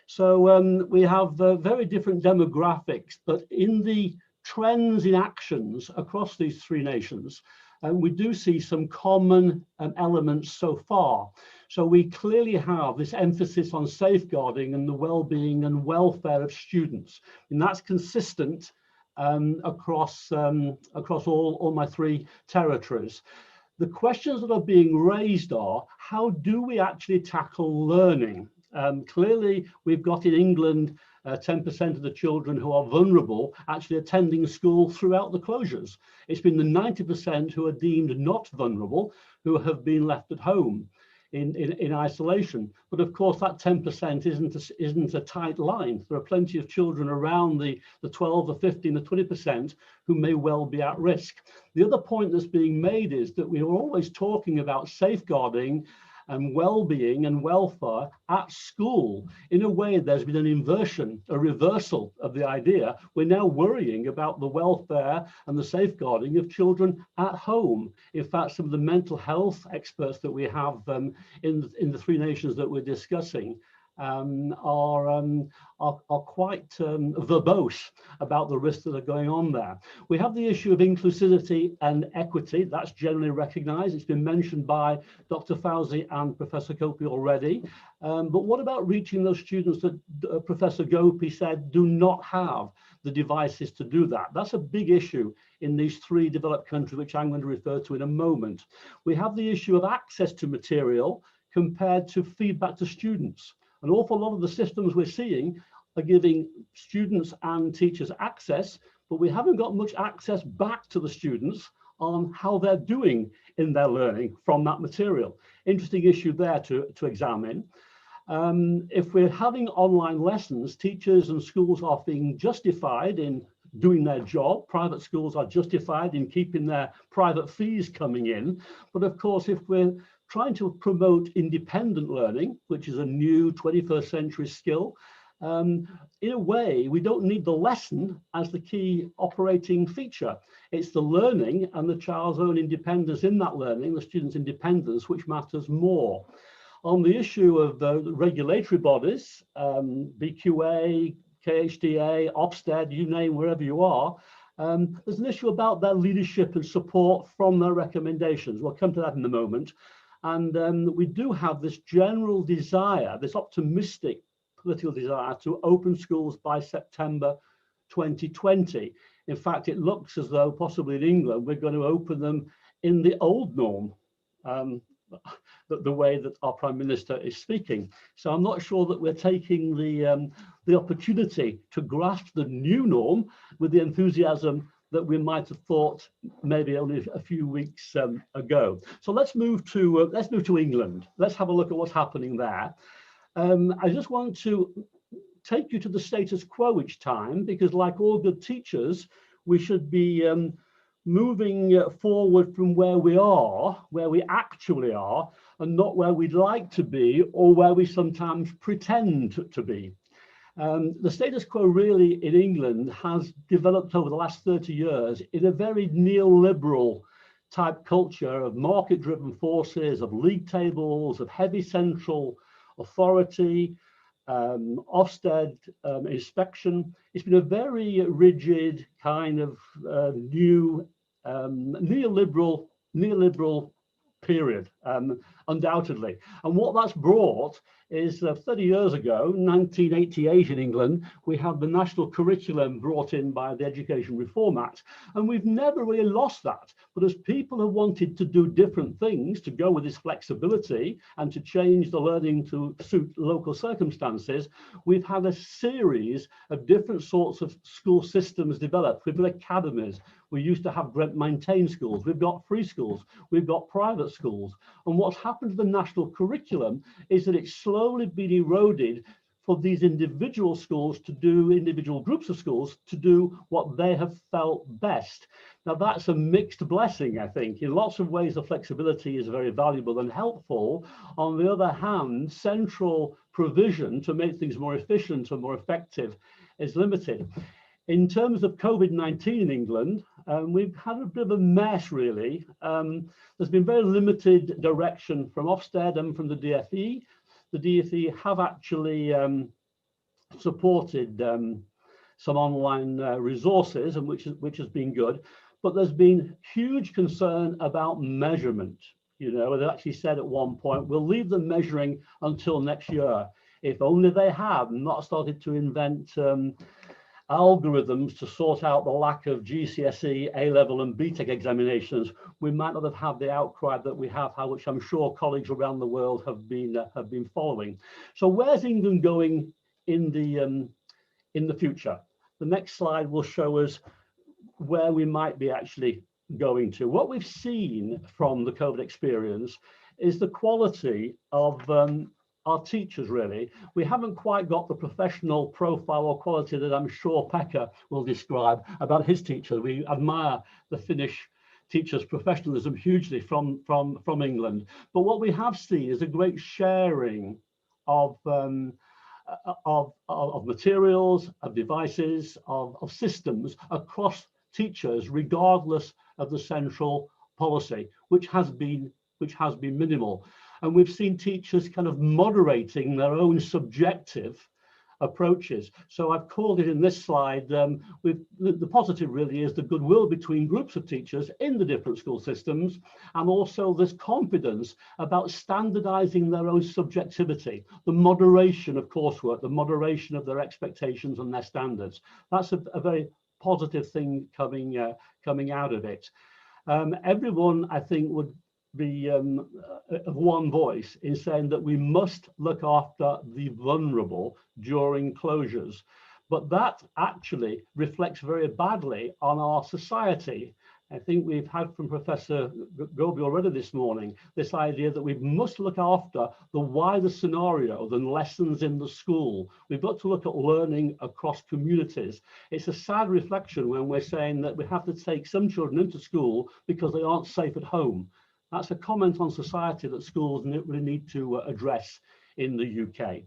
So we have very different demographics, but in the trends in actions across these three nations, we do see some common elements so far. So we clearly have this emphasis on safeguarding and the well-being and welfare of students, and that's consistent across all my three territories. The questions that are being raised are, how do we actually tackle learning? Clearly, we've got in England 10% of the children who are vulnerable actually attending school throughout the closures. It's been the 90% who are deemed not vulnerable who have been left at home in isolation. But of course, that 10% isn't a tight line. There are plenty of children around the 12, the 15, the 20% who may well be at risk. The other point that's being made is that we are always talking about safeguarding and well-being and welfare at school. In a way, there's been an inversion, a reversal of the idea. We're now worrying about the welfare and the safeguarding of children at home. In fact, some of the mental health experts that we have in the three nations that we're discussing are quite verbose about the risks that are going on there. We have the issue of inclusivity and equity. That's generally recognized. It's been mentioned by Dr. Fauzi and Professor Gopi already. But what about reaching those students that Professor Gopi said do not have the devices to do that? That's a big issue in these 3 developed countries, which I'm going to refer to in a moment. We have the issue of access to material compared to feedback to students. An awful lot of the systems we're seeing are giving students and teachers access, but we haven't got much access back to the students on how they're doing in their learning from that material. Interesting issue there to examine. If we're having online lessons, teachers and schools are being justified in doing their job. Private schools are justified in keeping their private fees coming in. But of course, if we're trying to promote independent learning, which is a new 21st century skill, in a way, we don't need the lesson as the key operating feature. It's the learning and the child's own independence in that learning, the student's independence, which matters more. On the issue of the regulatory bodies, BQA, KHDA, Ofsted, you name wherever you are, there's an issue about their leadership and support from their recommendations. We'll come to that in a moment. And we do have this general desire, this optimistic political desire to open schools by September 2020. In fact, it looks as though possibly in England, we're going to open them in the old norm, the way that our Prime Minister is speaking. So I'm not sure that we're taking the opportunity to grasp the new norm with the enthusiasm that we might have thought maybe only a few weeks ago. So let's move to England. Let's have a look at what's happening there. I just want to take you to the status quo each time, because like all good teachers, we should be moving forward from where we actually are, and not where we'd like to be or where we sometimes pretend to be. The status quo really in England has developed over the last 30 years in a very neoliberal type culture of market-driven forces, of league tables, of heavy central authority, Ofsted inspection. It's been a very rigid kind of new neoliberal period, undoubtedly. And what that's brought is 30 years ago, 1988 in England, we had the national curriculum brought in by the Education Reform Act, and we've never really lost that. But as people have wanted to do different things, to go with this flexibility and to change the learning to suit local circumstances, we've had a series of different sorts of school systems developed. We've got academies. We used to have grant-maintained schools. We've got free schools. We've got private schools. And what's happened to the national curriculum is that it's slowly been eroded for these individual schools to do, individual groups of schools to do what they have felt best. Now that's a mixed blessing, I think. In lots of ways, the flexibility is very valuable and helpful. On the other hand, central provision to make things more efficient and more effective is limited. In terms of COVID-19 in England, we've had a bit of a mess, really. There's been very limited direction from Ofsted and from the DfE. The DfE have actually supported some online resources, and which has been good. But there's been huge concern about measurement. You know, they actually said at one point, we'll leave them measuring until next year. If only they had not started to invent algorithms to sort out the lack of GCSE, A-level and BTEC examinations, we might not have had the outcry that we have, which I'm sure colleagues around the world have been following. So where's England going in the future? The next slide will show us where we might be actually going to. What we've seen from the COVID experience is the quality of our teachers, really. We haven't quite got the professional profile or quality that I'm sure Pekka will describe about his teachers. We admire the Finnish teachers' professionalism hugely from England. But what we have seen is a great sharing of materials, of devices, of systems across teachers, regardless of the central policy, which has been minimal. And we've seen teachers kind of moderating their own subjective approaches. So I've called it in this slide, the positive really is the goodwill between groups of teachers in the different school systems, and also this confidence about standardizing their own subjectivity, the moderation of coursework, the moderation of their expectations and their standards. That's a very positive thing coming out of it. Everyone, I think, would be of one voice in saying that we must look after the vulnerable during closures, but that actually reflects very badly on our society. I think we've had from Professor Gobi already this morning this idea that we must look after the wider scenario than lessons in the school. We've got to look at learning across communities. It's a sad reflection when we're saying that we have to take some children into school because they aren't safe at home. That's a comment on society that schools really need to address in the UK.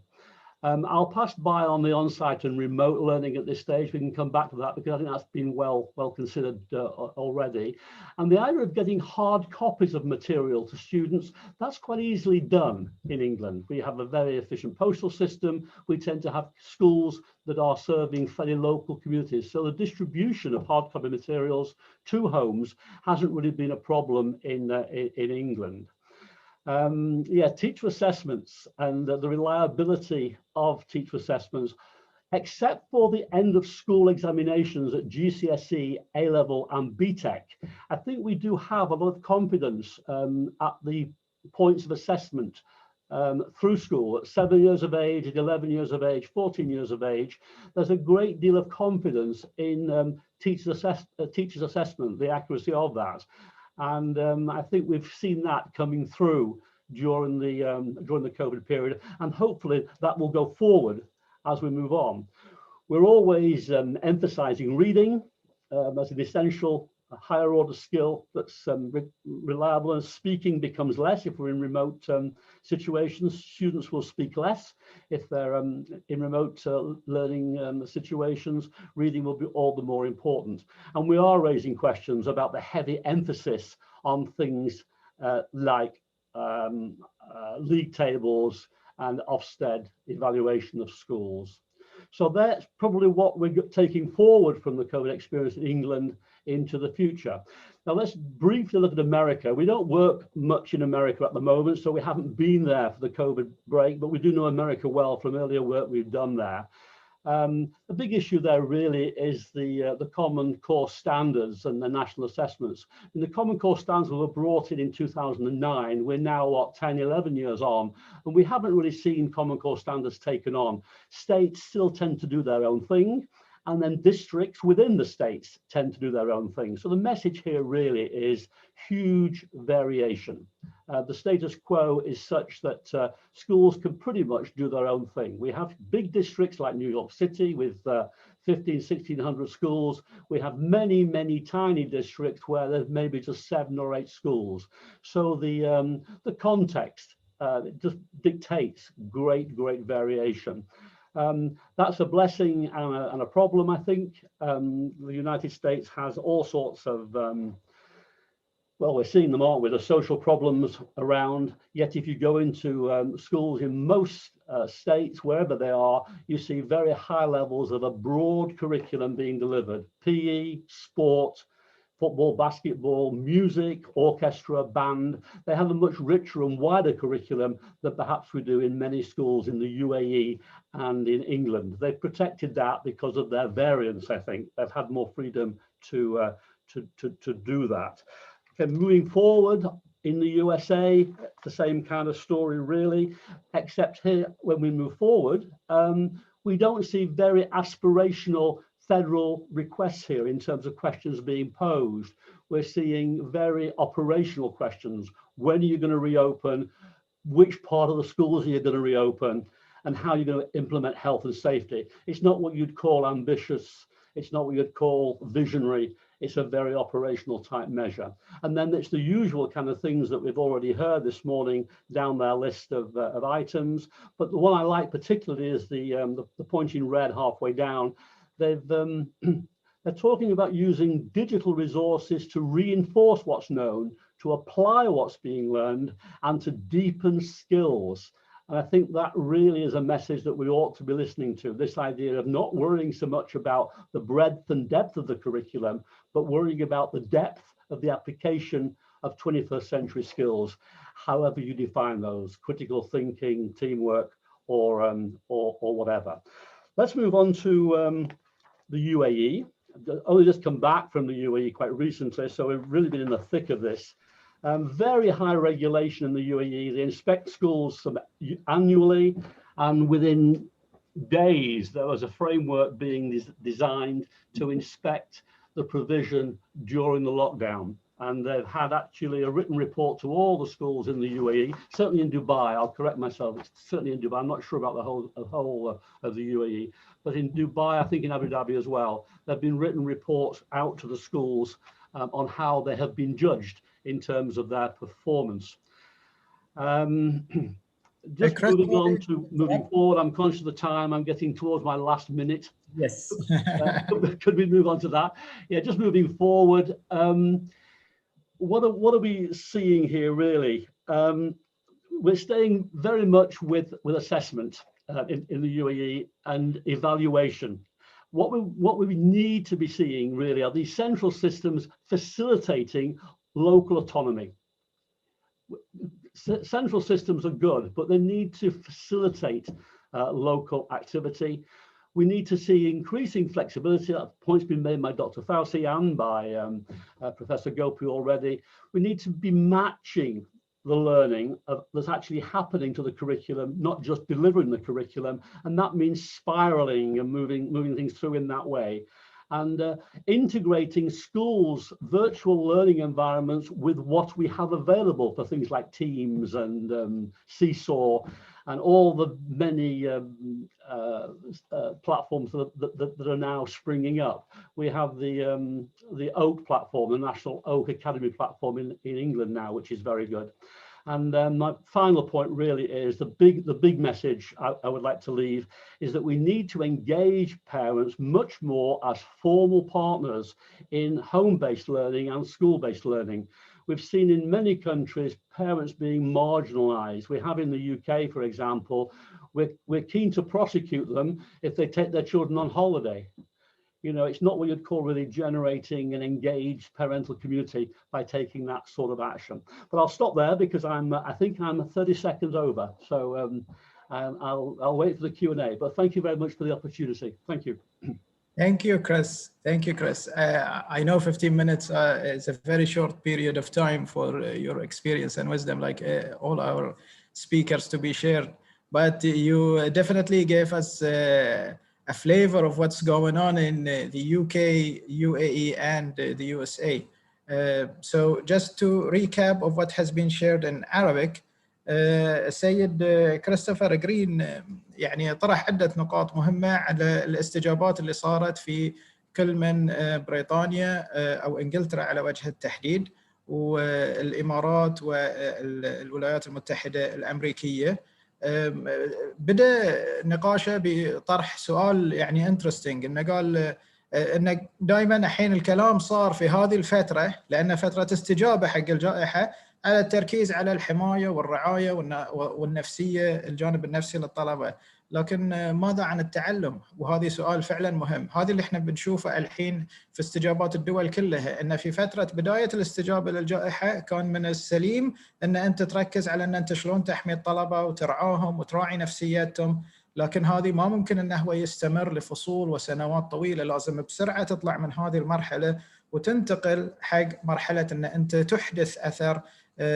I'll pass by on the on-site and remote learning at this stage. We can come back to that because I think that's been well considered already. And the idea of getting hard copies of material to students, that's quite easily done in England. We have a very efficient postal system. We tend to have schools that are serving fairly local communities. So the distribution of hard copy materials to homes hasn't really been a problem in England. Yeah, teacher assessments and the reliability of teacher assessments, except for the end of school examinations at GCSE, A-level and BTEC, I think we do have a lot of confidence at the points of assessment through school at 7 years of age, at 11 years of age, 14 years of age. There's a great deal of confidence in teachers' assessment, the accuracy of that. And I think we've seen that coming through during the COVID period, and hopefully that will go forward as we move on. We're always emphasizing reading as an essential higher order skill that's reliable, and speaking becomes less. If we're in remote situations, students will speak less. If they're in remote learning situations, reading will be all the more important. And we are raising questions about the heavy emphasis on things like league tables and Ofsted evaluation of schools. So that's probably what we're taking forward from the COVID experience in England into the future. Now let's briefly look at America. We don't work much in America at the moment, so we haven't been there for the COVID break, but we do know America well from earlier work we've done there. The big issue there really is the Common Core standards and the national assessments. And the Common Core standards were brought in 2009. We're now, what, 10, 11 years on, and we haven't really seen Common Core standards taken on. States still tend to do their own thing, and then districts within the states tend to do their own thing. So the message here really is huge variation. The status quo is such that schools can pretty much do their own thing. We have big districts like New York City with 1,500, 1,600 schools. We have many, many tiny districts where there's maybe just 7 or 8 schools. So the context just dictates great variation. That's a blessing and a problem, I think. The United States has all sorts of, well, we're seeing them, aren't we? The social problems around, yet if you go into schools in most states, wherever they are, you see very high levels of a broad curriculum being delivered. PE, sport, football, basketball, music, orchestra, band. They have a much richer and wider curriculum than perhaps we do in many schools in the UAE and in England. They've protected that because of their variance, I think. They've had more freedom to do that. Okay, moving forward, in the USA, the same kind of story really, except here, when we move forward, we don't see very aspirational federal requests here in terms of questions being posed. We're seeing very operational questions. When are you going to reopen? Which part of the schools are you going to reopen? And how are you going to implement health and safety? It's not what you'd call ambitious. It's not what you'd call visionary. It's a very operational type measure. And then it's the usual kind of things that we've already heard this morning down their list of items. But the one I like particularly is the point in red halfway down. They've They're talking about using digital resources to reinforce what's known, to apply what's being learned, and to deepen skills. And I think that really is a message that we ought to be listening to, this idea of not worrying so much about the breadth and depth of the curriculum, but worrying about the depth of the application of 21st century skills, however you define those, critical thinking, teamwork, or whatever. Let's move on to the UAE. I've only just come back from the UAE quite recently, so we've really been in the thick of this. Very high regulation in the UAE. They inspect schools annually, and within days there was a framework being designed to inspect the provision during the lockdown. And they've had actually a written report to all the schools in the UAE, certainly in Dubai. I'll correct myself, it's certainly in Dubai. I'm not sure about the whole of the UAE, but in Dubai, I think in Abu Dhabi as well, there have been written reports out to the schools on how they have been judged in terms of their performance. Just moving forward, I'm conscious of the time. I'm getting towards my last minute. Yes. Could we move on to that? Yeah, just moving forward. What are we seeing here really? We're staying very much with assessment in the UAE and evaluation. What we need to be seeing really are these central systems facilitating local autonomy. Central systems are good, but they need to facilitate local activity. We need to see increasing flexibility. That point's been made by Dr. Fauci and by Professor Gopi already. We need to be matching the learning that's actually happening to the curriculum, not just delivering the curriculum. And that means spiraling and moving things through in that way. And integrating schools' virtual learning environments with what we have available for things like Teams and Seesaw and all the many platforms that are now springing up. We have the Oak platform, the National Oak Academy platform in England now, which is very good. And my final point really is the big message I would like to leave is that we need to engage parents much more as formal partners in home-based learning and school-based learning. We've seen in many countries parents being marginalized. We have in the UK, for example, we're keen to prosecute them if they take their children on holiday. You know, it's not what you'd call really generating an engaged parental community by taking that sort of action. But I'll stop there because I think I'm 30 seconds over. So I'll wait for the Q&A. But thank you very much for the opportunity. Thank you. Thank you, Chris. Thank you, Chris. I know 15 minutes is a very short period of time for your experience and wisdom, like all our speakers to be shared. But you definitely gave us a flavor of what's going on in the UK, UAE, and the USA. So just to recap of what has been shared in Arabic, السيد كريستوفر جرين يعني طرح عدة نقاط مهمة على الاستجابات اللي صارت في كل من بريطانيا أو إنجلترا على وجه التحديد والإمارات والولايات المتحدة الأمريكية. بدأ نقاشه بطرح سؤال يعني انترستينج، انه قال انه دائما الحين الكلام صار في هذه الفتره لان فتره استجابه حق الجائحه على التركيز على الحمايه والرعايه والنفسيه، الجانب النفسي للطلبه، لكن ماذا عن التعلم؟ وهذه سؤال فعلا مهم. هذه اللي احنا بنشوفه الحين في استجابات الدول كلها، ان في فتره بدايه الاستجابه للجائحه كان من السليم ان انت تركز على ان انت شلون تحمي الطلبه وترعاهم وتراعي نفسياتهم، لكن هذه ما ممكن انه هو يستمر لفصول وسنوات طويله، لازم بسرعه تطلع من هذه المرحله وتنتقل حق مرحله ان انت تحدث اثر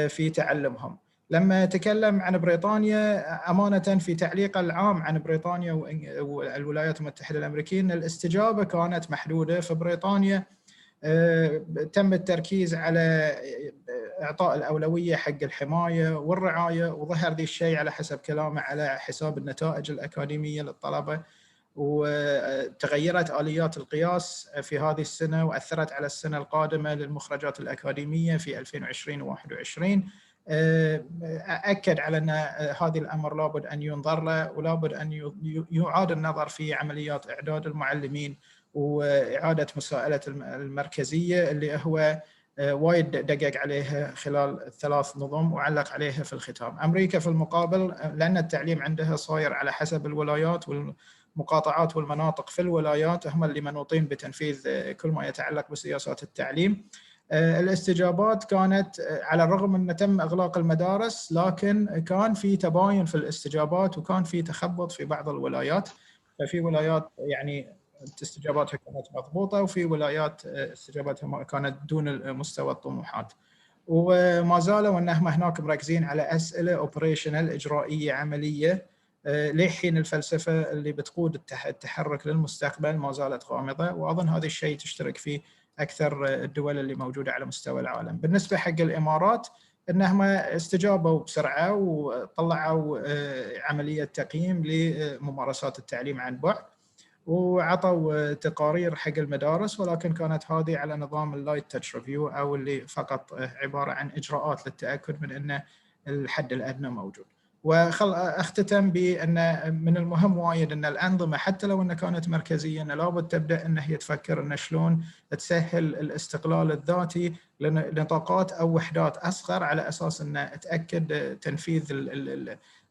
في تعلمهم. لما تكلم عن بريطانيا أمانة في تعليق العام عن بريطانيا والولايات المتحدة الأمريكية، أن الاستجابة كانت محدودة. في بريطانيا تم التركيز على إعطاء الأولوية حق الحماية والرعاية، وظهر ذي الشيء على حسب كلامه على حساب النتائج الأكاديمية للطلبة، وتغيرت آليات القياس في هذه السنة وأثرت على السنة القادمة للمخرجات الأكاديمية في 2020 و21. أكد على أن هذا الأمر لابد أن ينظر له، ولابد أن يعاد النظر في عمليات إعداد المعلمين وإعادة مساءلة المركزية اللي هو وايد دقق عليها خلال الثلاث نظم وعلق عليها في الختام. أمريكا في المقابل لأن التعليم عندها صاير على حسب الولايات والمقاطعات والمناطق في الولايات هم اللي منوطين بتنفيذ كل ما يتعلق بسياسات التعليم. الاستجابات كانت على الرغم أن تم إغلاق المدارس لكن كان في تباين في الاستجابات وكان في تخبط في بعض الولايات. ففي ولايات يعني استجاباتها كانت مضبوطة وفي ولايات استجاباتها كانت دون مستوى الطموحات. وما زالوا أنهم هناك مركزين على أسئلة اوبريشنال إجرائية عملية لحين الفلسفة اللي بتقود التحرك للمستقبل ما زالت غامضة، وأظن هذا الشيء تشترك فيه أكثر الدول اللي موجودة على مستوى العالم. بالنسبة حق الإمارات أنهم استجابوا بسرعة وطلعوا عملية تقييم لممارسات التعليم عن بعد وعطوا تقارير حق المدارس، ولكن كانت هذه على نظام اللايت تاتش ريفيو أو اللي فقط عبارة عن إجراءات للتأكد من أن الحد الأدنى موجود. أختتم بأن من المهم وايد أن الأنظمة حتى لو أنها كانت مركزية لابد تبدأ أن هي تفكر أن شلون تسهل الاستقلال الذاتي لنطاقات أو وحدات أصغر على أساس أن تأكد تنفيذ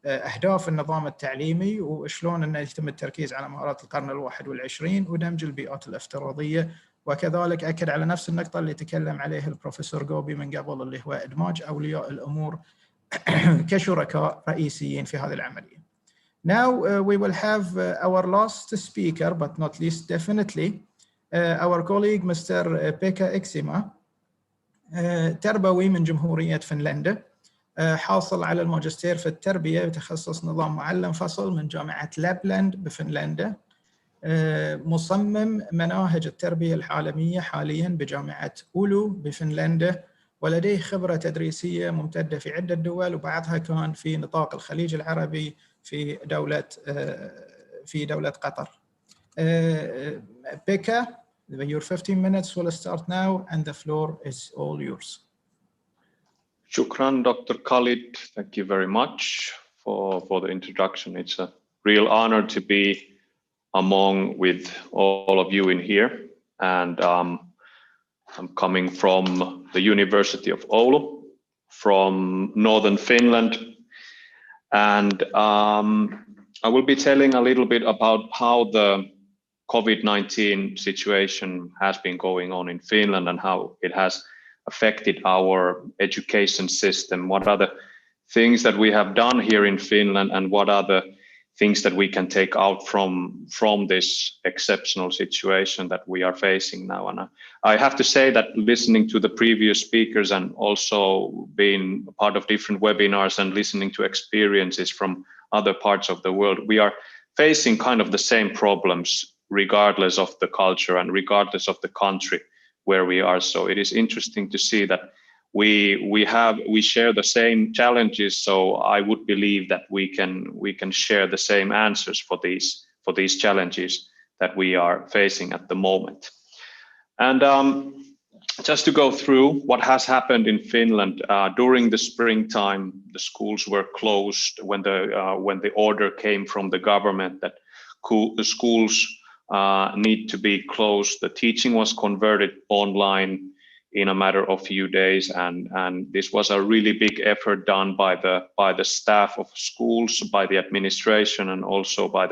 أهداف النظام التعليمي وشلون أنه يتم التركيز على مهارات القرن ال21 ودمج البيئات الافتراضية. وكذلك أكد على نفس النقطة اللي تكلم عليها البروفيسور جوبي من قبل اللي هو إدماج أولياء الأمور كشركاء رئيسيين في هذه العملية. Now we will have our last speaker, but not least definitely, our colleague Mr. Pekka Eksima, تربوي من جمهورية فنلندا، حاصل على الماجستير في التربية بتخصص نظام معلم فصل من جامعة لابلاند بفنلندا، مصمم مناهج التربية العالمية حالياً بجامعة أولو بفنلندا، ولديه خبرة تدريسية ممتدة في عدة دول وبعضها كان في نطاق الخليج العربي في دولة قطر. Pekka, your 15 minutes will start now and the floor is all yours. Shukran, Dr. Khalid. Thank you very much for the introduction. It's a real honor to be with all of you in here. And I'm coming from the University of Oulu, from northern Finland. And I will be telling a little bit about how the COVID-19 situation has been going on in Finland and how it has affected our education system. What are the things that we have done here in Finland and what are the things that we can take out from this exceptional situation that we are facing now. And I have to say that listening to the previous speakers and also being part of different webinars and listening to experiences from other parts of the world, we are facing kind of the same problems regardless of the culture and regardless of the country where we are. So it is interesting to see that we share the same challenges. So I would believe that we can share the same answers for these challenges that we are facing at the moment. And just to go through what has happened in Finland during the springtime, the schools were closed when the order came from the government that the schools need to be closed. The teaching was converted online in a matter of few days, and this was a really big effort done by the staff of schools, by the administration, and also by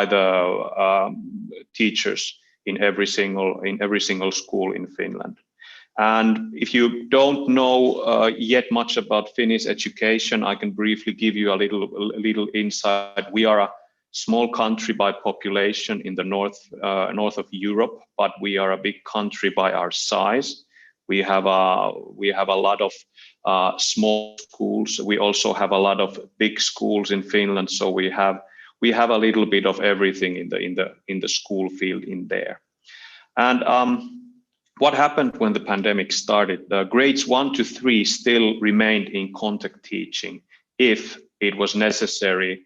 the teachers in every single school in Finland. And if you don't know yet much about Finnish education, I can briefly give you a little insight. We are a small country by population in the north of Europe, but we are a big country by our size. We have a lot of small schools. We also have a lot of big schools in Finland. So we have a little bit of everything in the school field in there. And what happened when the pandemic started? The grades 1 to 3 still remained in contact teaching if it was necessary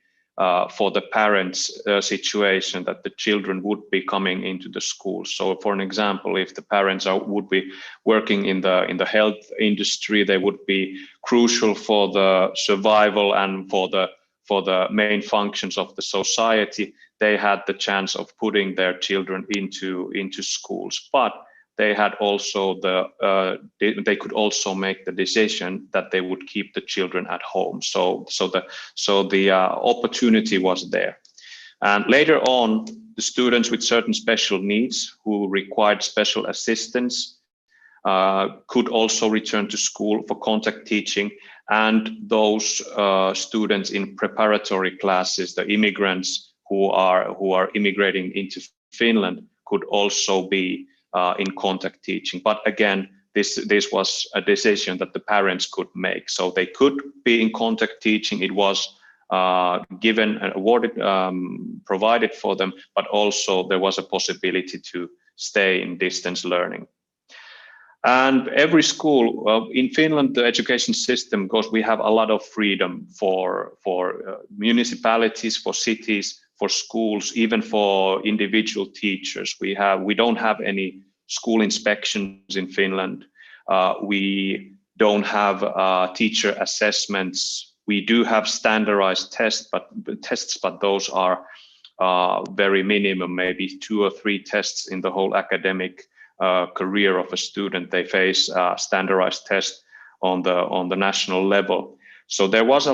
for the parents' situation that the children would be coming into the school. So for an example, if the parents would be working in the health industry, they would be crucial for the survival and for the main functions of the society, they had the chance of putting their children into schools, but they had also they could also make the decision that they would keep the children at home. So the opportunity was there. And later on, the students with certain special needs who required special assistance could also return to school for contact teaching, and those students in preparatory classes, the immigrants who are immigrating into Finland, could also be in contact teaching. But again, this was a decision that the parents could make. So they could be in contact teaching. It was given and awarded, provided for them, but also there was a possibility to stay in distance learning. And every school in Finland, the education system, because we have a lot of freedom for municipalities, for cities, for schools, even for individual teachers. We don't have any school inspections in Finland. We don't have teacher assessments. We do have standardized tests, but those are very minimum, maybe 2 or 3 tests in the whole academic career of a student. They face standardized tests on the national level. So there is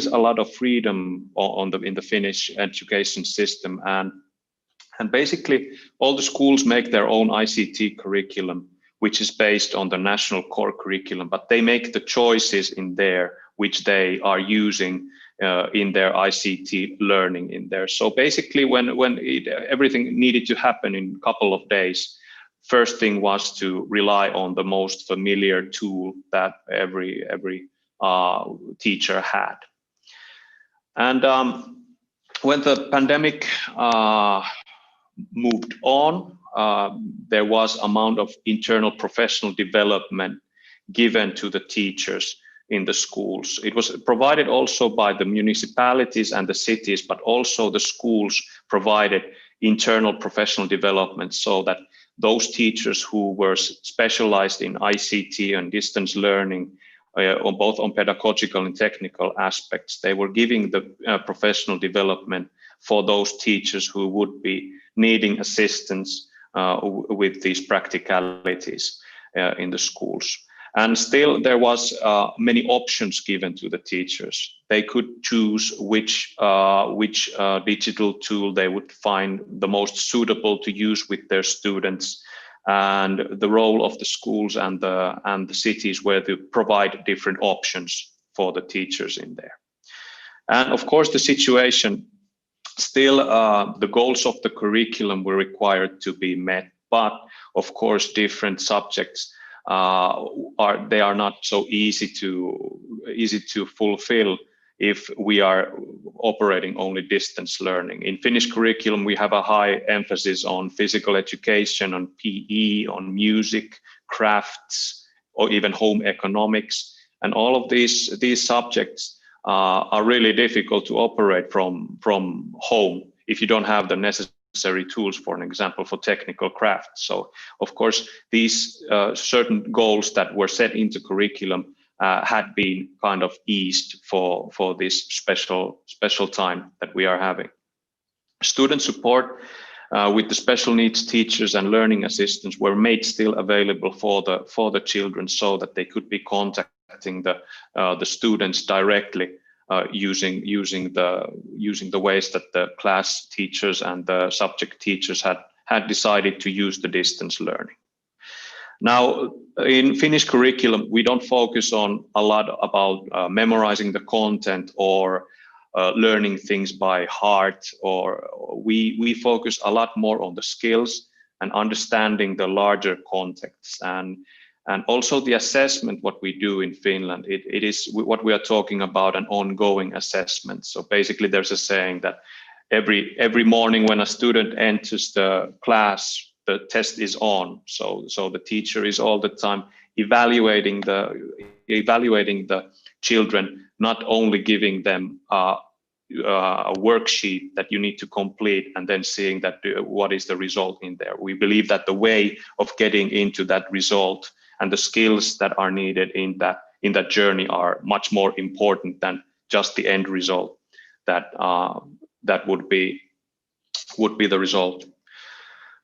a lot of freedom in the Finnish education system, and basically all the schools make their own ICT curriculum, which is based on the national core curriculum, but they make the choices in there which they are using in their ICT learning in there. So basically when everything needed to happen in a couple of days, first thing was to rely on the most familiar tool that every teacher had. And when the pandemic moved on, there was amount of internal professional development given to the teachers in the schools. It was provided also by the municipalities and the cities, but also the schools provided internal professional development so that those teachers who were specialized in ICT and distance learning, both on pedagogical and technical aspects, they were giving the professional development for those teachers who would be needing assistance with these practicalities in the schools. And still there was many options given to the teachers. They could choose which digital tool they would find the most suitable to use with their students. And the role of the schools and the cities were to provide different options for the teachers in there. And of course, the situation still, the goals of the curriculum were required to be met, but of course, different subjects are not so easy to fulfill if we are operating only distance learning. In Finnish curriculum, we have a high emphasis on physical education, on PE, on music, crafts, or even home economics. And all of these subjects are really difficult to operate from home if you don't have the necessary tools, for an example, for technical crafts. So, of course, these certain goals that were set into curriculum had been kind of eased for this special time that we are having. Student support with the special needs teachers and learning assistants were made still available for the children so that they could be contacting the students directly using the ways that the class teachers and the subject teachers had decided to use the distance learning. Now, in Finnish curriculum, we don't focus on a lot about memorizing the content or learning things by heart, or we focus a lot more on the skills and understanding the larger context. And also the assessment, what we do in Finland, it is what we are talking about, an ongoing assessment. So basically there's a saying that every morning when a student enters the class, the test is on. So the teacher is all the time evaluating the children, not only giving them a worksheet that you need to complete and then seeing that what is the result in there. We believe that the way of getting into that result and the skills that are needed in that journey are much more important than just the end result that would be would be the result.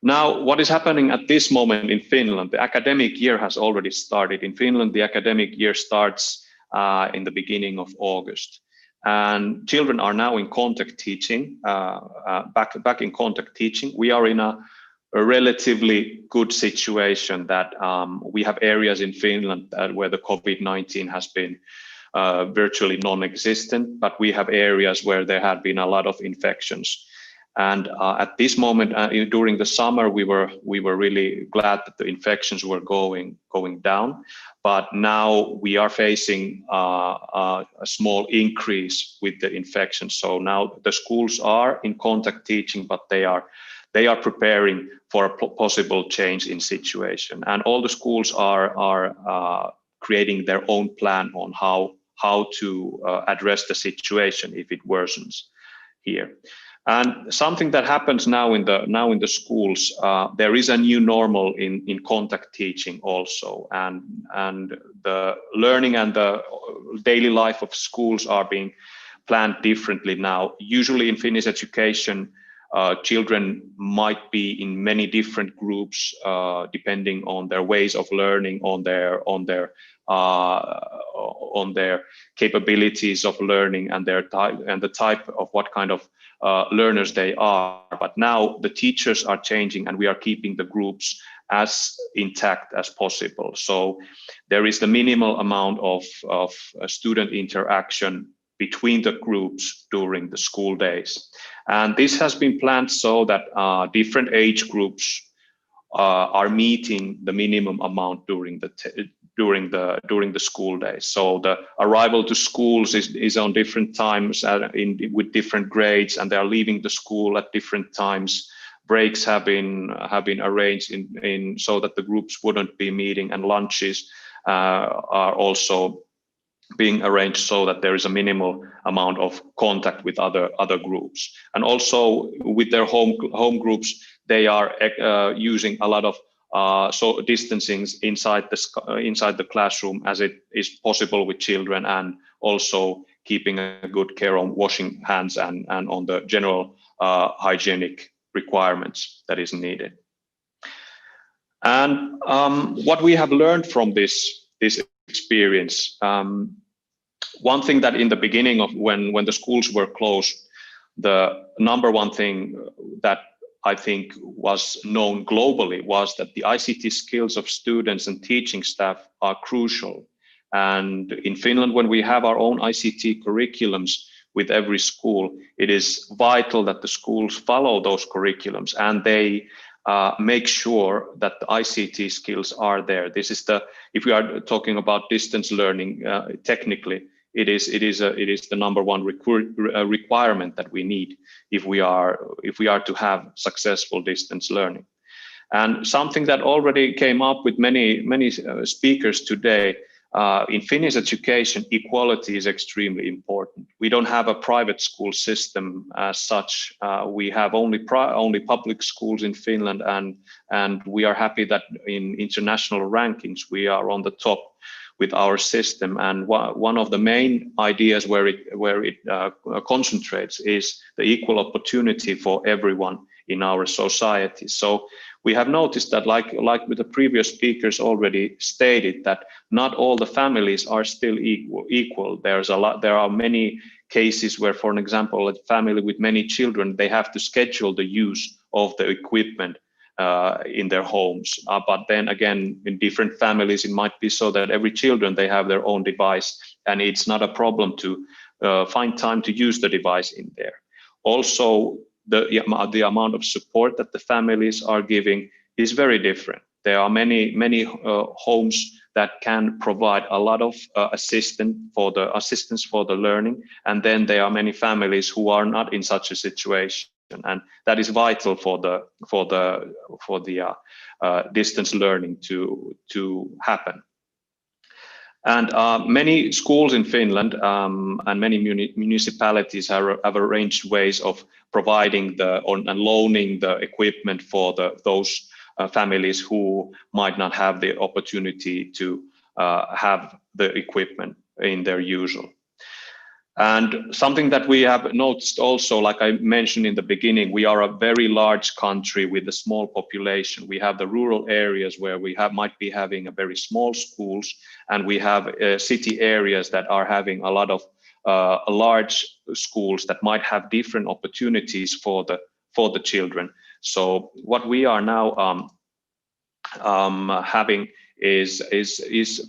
Now, what is happening at this moment in Finland? The academic year has already started. In Finland, the academic year starts in the beginning of August. And children are now in contact teaching, back in contact teaching. We are in a relatively good situation that we have areas in Finland where the COVID-19 has been virtually non-existent, but we have areas where there have been a lot of infections. And at this moment, during the summer, we were really glad that the infections were going down. But now we are facing a small increase with the infections. So now the schools are in contact teaching, but they are preparing for a possible change in situation. And all the schools are creating their own plan on how to address the situation if it worsens here. And something that happens now in the schools, there is a new normal in contact teaching also, and the learning and the daily life of schools are being planned differently now. Usually in Finnish education, children might be in many different groups depending on their ways of learning, on their capabilities of learning, and the type of what kind of learners they are. But now the teachers are changing, and we are keeping the groups as intact as possible. So there is the minimal amount of student interaction between the groups during the school days. And this has been planned so that different age groups are meeting the minimum amount during the school days. So the arrival to schools is on different times with different grades, and they are leaving the school at different times. Breaks have been arranged in so that the groups wouldn't be meeting, and lunches are also being arranged so that there is a minimal amount of contact with other groups. And also with their home groups, they are using a lot of so distancing inside the classroom as it is possible with children, and also keeping a good care on washing hands and on the general hygienic requirements that is needed. And what we have learned from this experience, one thing that in the beginning of when the schools were closed, the number one thing that I think was known globally was that the ICT skills of students and teaching staff are crucial. And in Finland, when we have our own ICT curriculums with every school, it is vital that the schools follow those curriculums and they make sure that the ICT skills are there. This is if we are talking about distance learning, technically, it is the number one requirement that we need if we are to have successful distance learning. And something that already came up with many speakers today, in Finnish education, equality is extremely important. We don't have a private school system as such. We have only public schools in Finland, and we are happy that in international rankings we are on the top with our system. And one of the main ideas where it concentrates is the equal opportunity for everyone in our society. So we have noticed that, like with the previous speakers already stated, that not all the families are still equal. There are many cases where, for an example, a family with many children, they have to schedule the use of the equipment in their homes. But then again, in different families, it might be so that every children, they have their own device, and it's not a problem to find time to use the device in there. Also, the amount of support that the families are giving is very different. There are many homes that can provide a lot of assistance for the learning, and then there are many families who are not in such a situation, and that is vital for the distance learning to happen. And many schools in Finland and many municipalities have arranged ways of providing and loaning the equipment for those families who might not have the opportunity to have the equipment in their usual. And something that we have noticed also, like I mentioned in the beginning, we are a very large country with a small population. We have the rural areas where we might be having a very small schools, and we have city areas that are having a lot of large schools that might have different opportunities for the children. So what we are now having is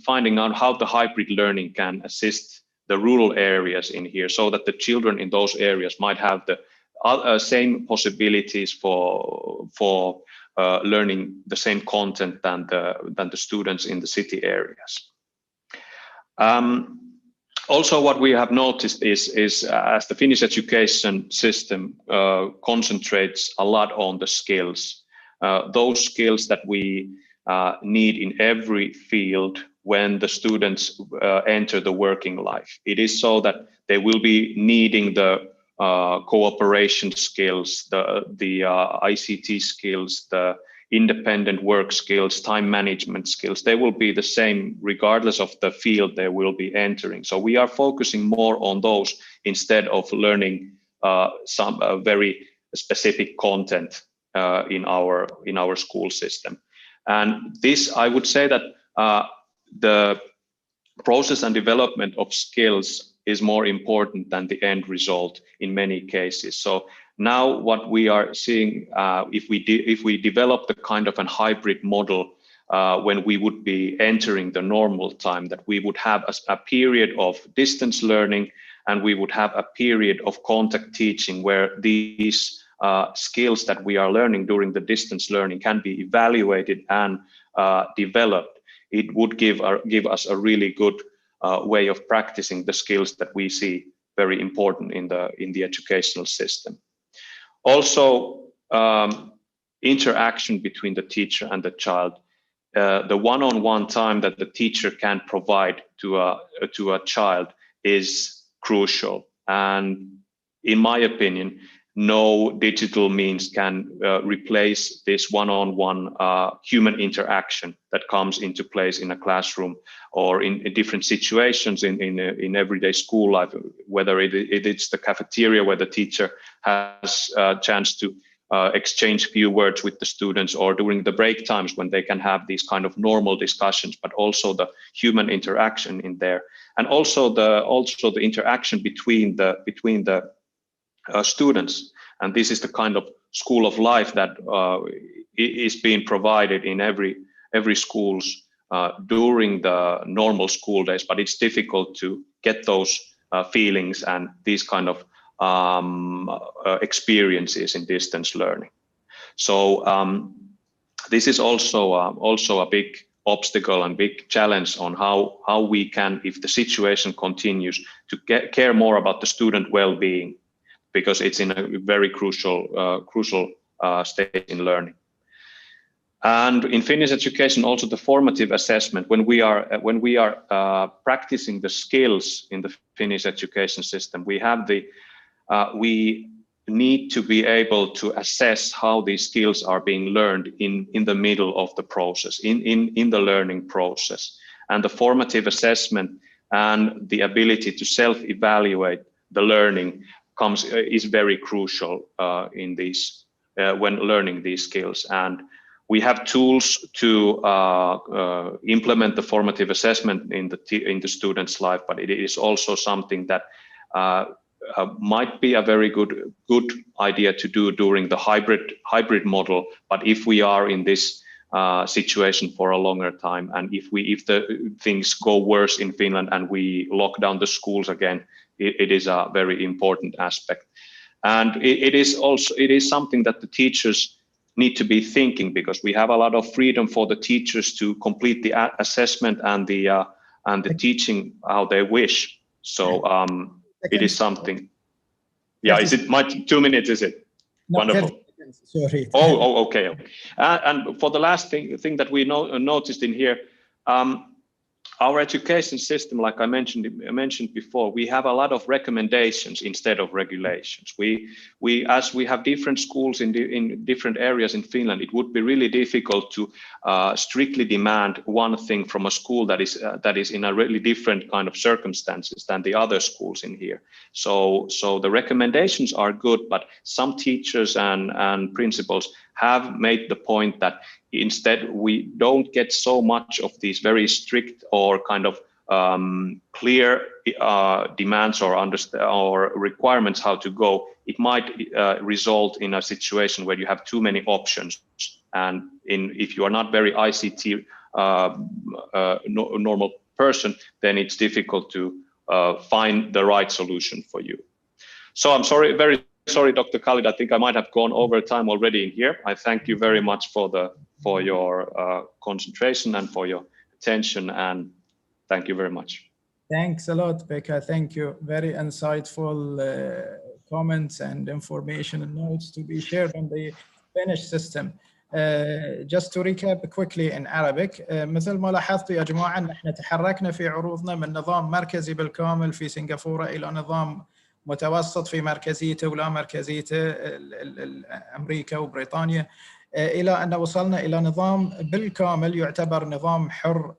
finding out how the hybrid learning can assist the rural areas in here, so that the children in those areas might have the same possibilities for learning the same content than the students in the city areas. Also, what we have noticed is as the Finnish education system concentrates a lot on the skills, those skills that we need in every field when the students enter the working life. It is so that they will be needing the cooperation skills, the ICT skills, the independent work skills, time management skills. They will be the same regardless of the field they will be entering. So we are focusing more on those instead of learning some very specific content in our school system. And this, I would say that the process and development of skills is more important than the end result in many cases. So now what we are seeing, if we develop the kind of a hybrid model when we would be entering the normal time, that we would have a period of distance learning and we would have a period of contact teaching where these skills that we are learning during the distance learning can be evaluated and developed. It would give us a really good way of practicing the skills that we see very important in the educational system. Also, interaction between the teacher and the child, the one-on-one time that the teacher can provide to a child is crucial. And in my opinion, no digital means can replace this one-on-one human interaction that comes into place in a classroom or in different situations in everyday school life, whether it's the cafeteria where the teacher has a chance to exchange few words with the students, or during the break times when they can have these kind of normal discussions, but also the human interaction in there, and also the interaction between the students. And this is the kind of school of life that is being provided in every schools during the normal school days, but it's difficult to get those feelings and these kind of experiences in distance learning. So this is also a big obstacle and big challenge on how we can, if the situation continues, to care more about the student well-being, because it's in a very crucial stage in learning. And in Finnish education, also the formative assessment, when we are practicing the skills in the Finnish education system, we need to be able to assess how these skills are being learned in the middle of the process, in the learning process. And the formative assessment and the ability to self-evaluate the learning is very crucial in these when learning these skills. And we have tools to implement the formative assessment in the student's life, but it is also something that might be a very good idea to do during the hybrid model. But if we are in this situation for a longer time, and if the things go worse in Finland and we lock down the schools again, it is a very important aspect. And it is something that the teachers need to be thinking, because we have a lot of freedom for the teachers to complete the assessment and the teaching how they wish. So it is something. Yeah, is it my 2 minutes? Is it? No, wonderful? Sorry. Oh, okay. And for the last thing that we noticed in here, our education system, like I mentioned before, we have a lot of recommendations instead of regulations. As we have different schools in different areas in Finland, it would be really difficult to strictly demand one thing from a school that is in a really different kind of circumstances than the other schools in here. So the recommendations are good, but some teachers and principals have made the point that instead we don't get so much of these very strict or kind of clear demands or requirements how to go. It might result in a situation where you have too many options, and if you are not very ICT normal person, then it's difficult to find the right solution for you. So I'm sorry, very sorry, Dr. Khalid. I think I might have gone over time already in here. I thank you very much for your concentration and for your attention, and thank you very much. Thanks a lot, Becca. Thank you. Very insightful comments and information and notes to be shared on the Finnish system. Just to recap quickly in Arabic, مثل ما لاحظتوا يا جماعة ان احنا تحركنا في عروضنا من نظام مركزي بالكامل في سنغافورة الى نظام متوسط في مركزيته ولا مركزيته امريكا وبريطانيا، الى ان وصلنا الى نظام بالكامل يعتبر نظام حر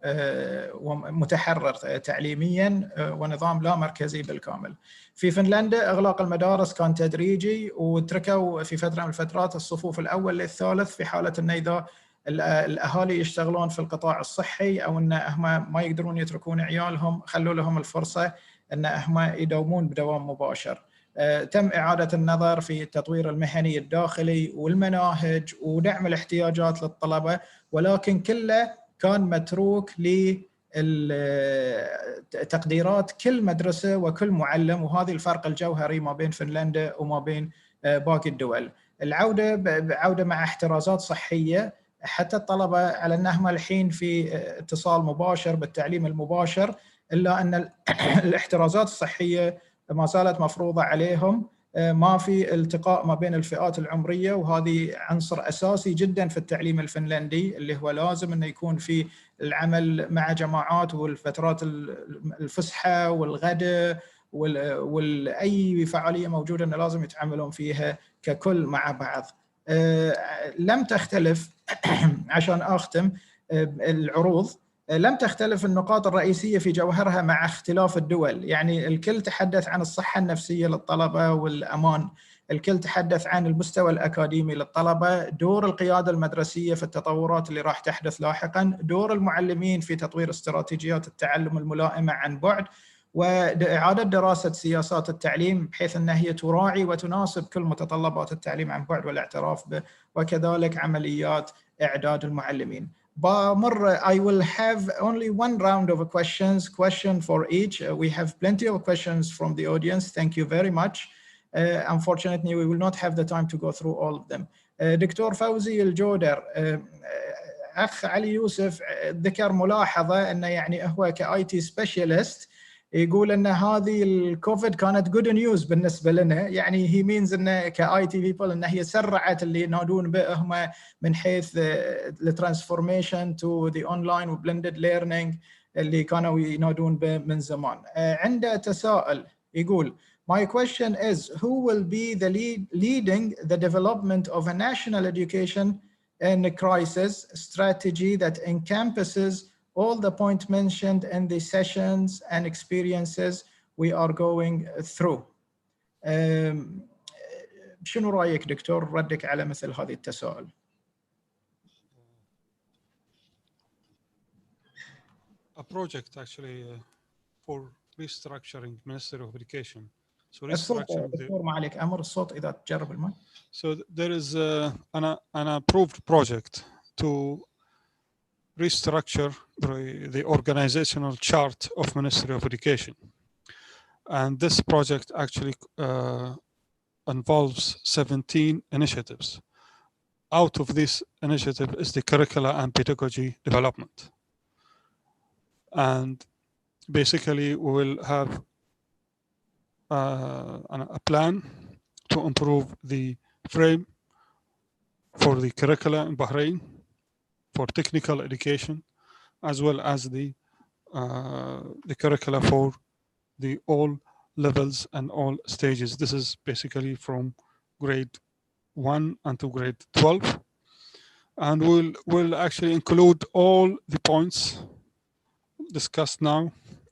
ومتحرر تعليميا ونظام لا مركزي بالكامل. في فنلندا اغلاق المدارس كان تدريجي، وتركوا في فتره من الفترات الصفوف الاول للثالث في حاله ان اذا الاهالي يشتغلون في القطاع الصحي او ان هم ما يقدرون يتركون عيالهم، خلوا لهم الفرصه ان هم يداومون بدوام مباشر. تم إعادة النظر في التطوير المهني الداخلي والمناهج ودعم الاحتياجات للطلبة، ولكن كله كان متروك لتقديرات كل مدرسة وكل معلم، وهذا الفرق الجوهري ما بين فنلندا وما بين باقي الدول. العودة مع احترازات صحية حتى الطلبة على أنهم الحين في اتصال مباشر بالتعليم المباشر، إلا أن الاحترازات الصحية ما زالت مفروضة عليهم. ما في التقاء ما بين الفئات العمرية، وهذه عنصر أساسي جدا في التعليم الفنلندي، اللي هو لازم أنه يكون في العمل مع جماعات والفترات الفسحة والغداء والأي فعالية موجودة أنه لازم يتعاملون فيها ككل مع بعض. لم تختلف عشان أختم العروض، لم تختلف النقاط الرئيسية في جوهرها مع اختلاف الدول. يعني الكل تحدث عن الصحة النفسية للطلبة والأمان، الكل تحدث عن المستوى الأكاديمي للطلبة، دور القيادة المدرسية في التطورات اللي راح تحدث لاحقاً، دور المعلمين في تطوير استراتيجيات التعلم الملائمة عن بعد، وإعادة دراسة سياسات التعليم بحيث أنها هي تراعي وتناسب كل متطلبات التعليم عن بعد والاعتراف به، وكذلك عمليات إعداد المعلمين. I will have only one round of question for each. We have plenty of questions from the audience. Thank you very much. Unfortunately, we will not have the time to go through all of them. دكتور فوزي الجودر، أخ علي يوسف ذكر ملاحظة أنه يعني هو كIT specialist يقول أن هذه الكوفيد كانت good news بالنسبة لنا. يعني he means أن كIT people أن هي سرعت اللي ينادون به هم من حيث الترانسفورميشن to the online و blended learning اللي كانوا ينادون به من زمان. عنده تساؤل يقول My question is, who will be the leading the development of a national education in a crisis strategy that encompasses all the points mentioned in the sessions and experiences we are going through? شنو رأيك دكتور ردك على مثل هذه التساؤل؟ A project actually for restructuring Ministry of Education. So الصوت دكتور ما عليك أمر الصوت إذا تجرب المايك. So there is an approved project to restructure the organizational chart of Ministry of Education. And this project actually involves 17 initiatives. Out of this initiative is the curricula and pedagogy development. And basically we will have a plan to improve the frame for the curricula in Bahrain, for technical education, as well as the the curricula for the all levels and all stages. This is basically from grade 1 until grade 12. And we'll actually include all the points discussed now.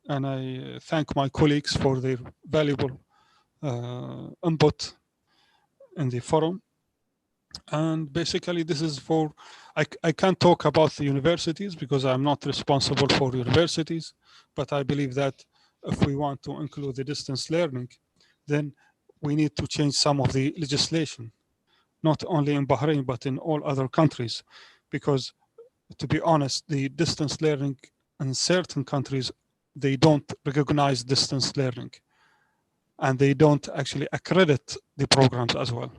And I thank my colleagues for their valuable input in the forum. And basically this is for, I can't talk about the universities because I'm not responsible for universities, but I believe that if we want to include the distance learning, then we need to change some of the legislation, not only in Bahrain, but in all other countries. Because to be honest, the distance learning in certain countries, they don't recognize distance learning and they don't actually accredit the programs as well.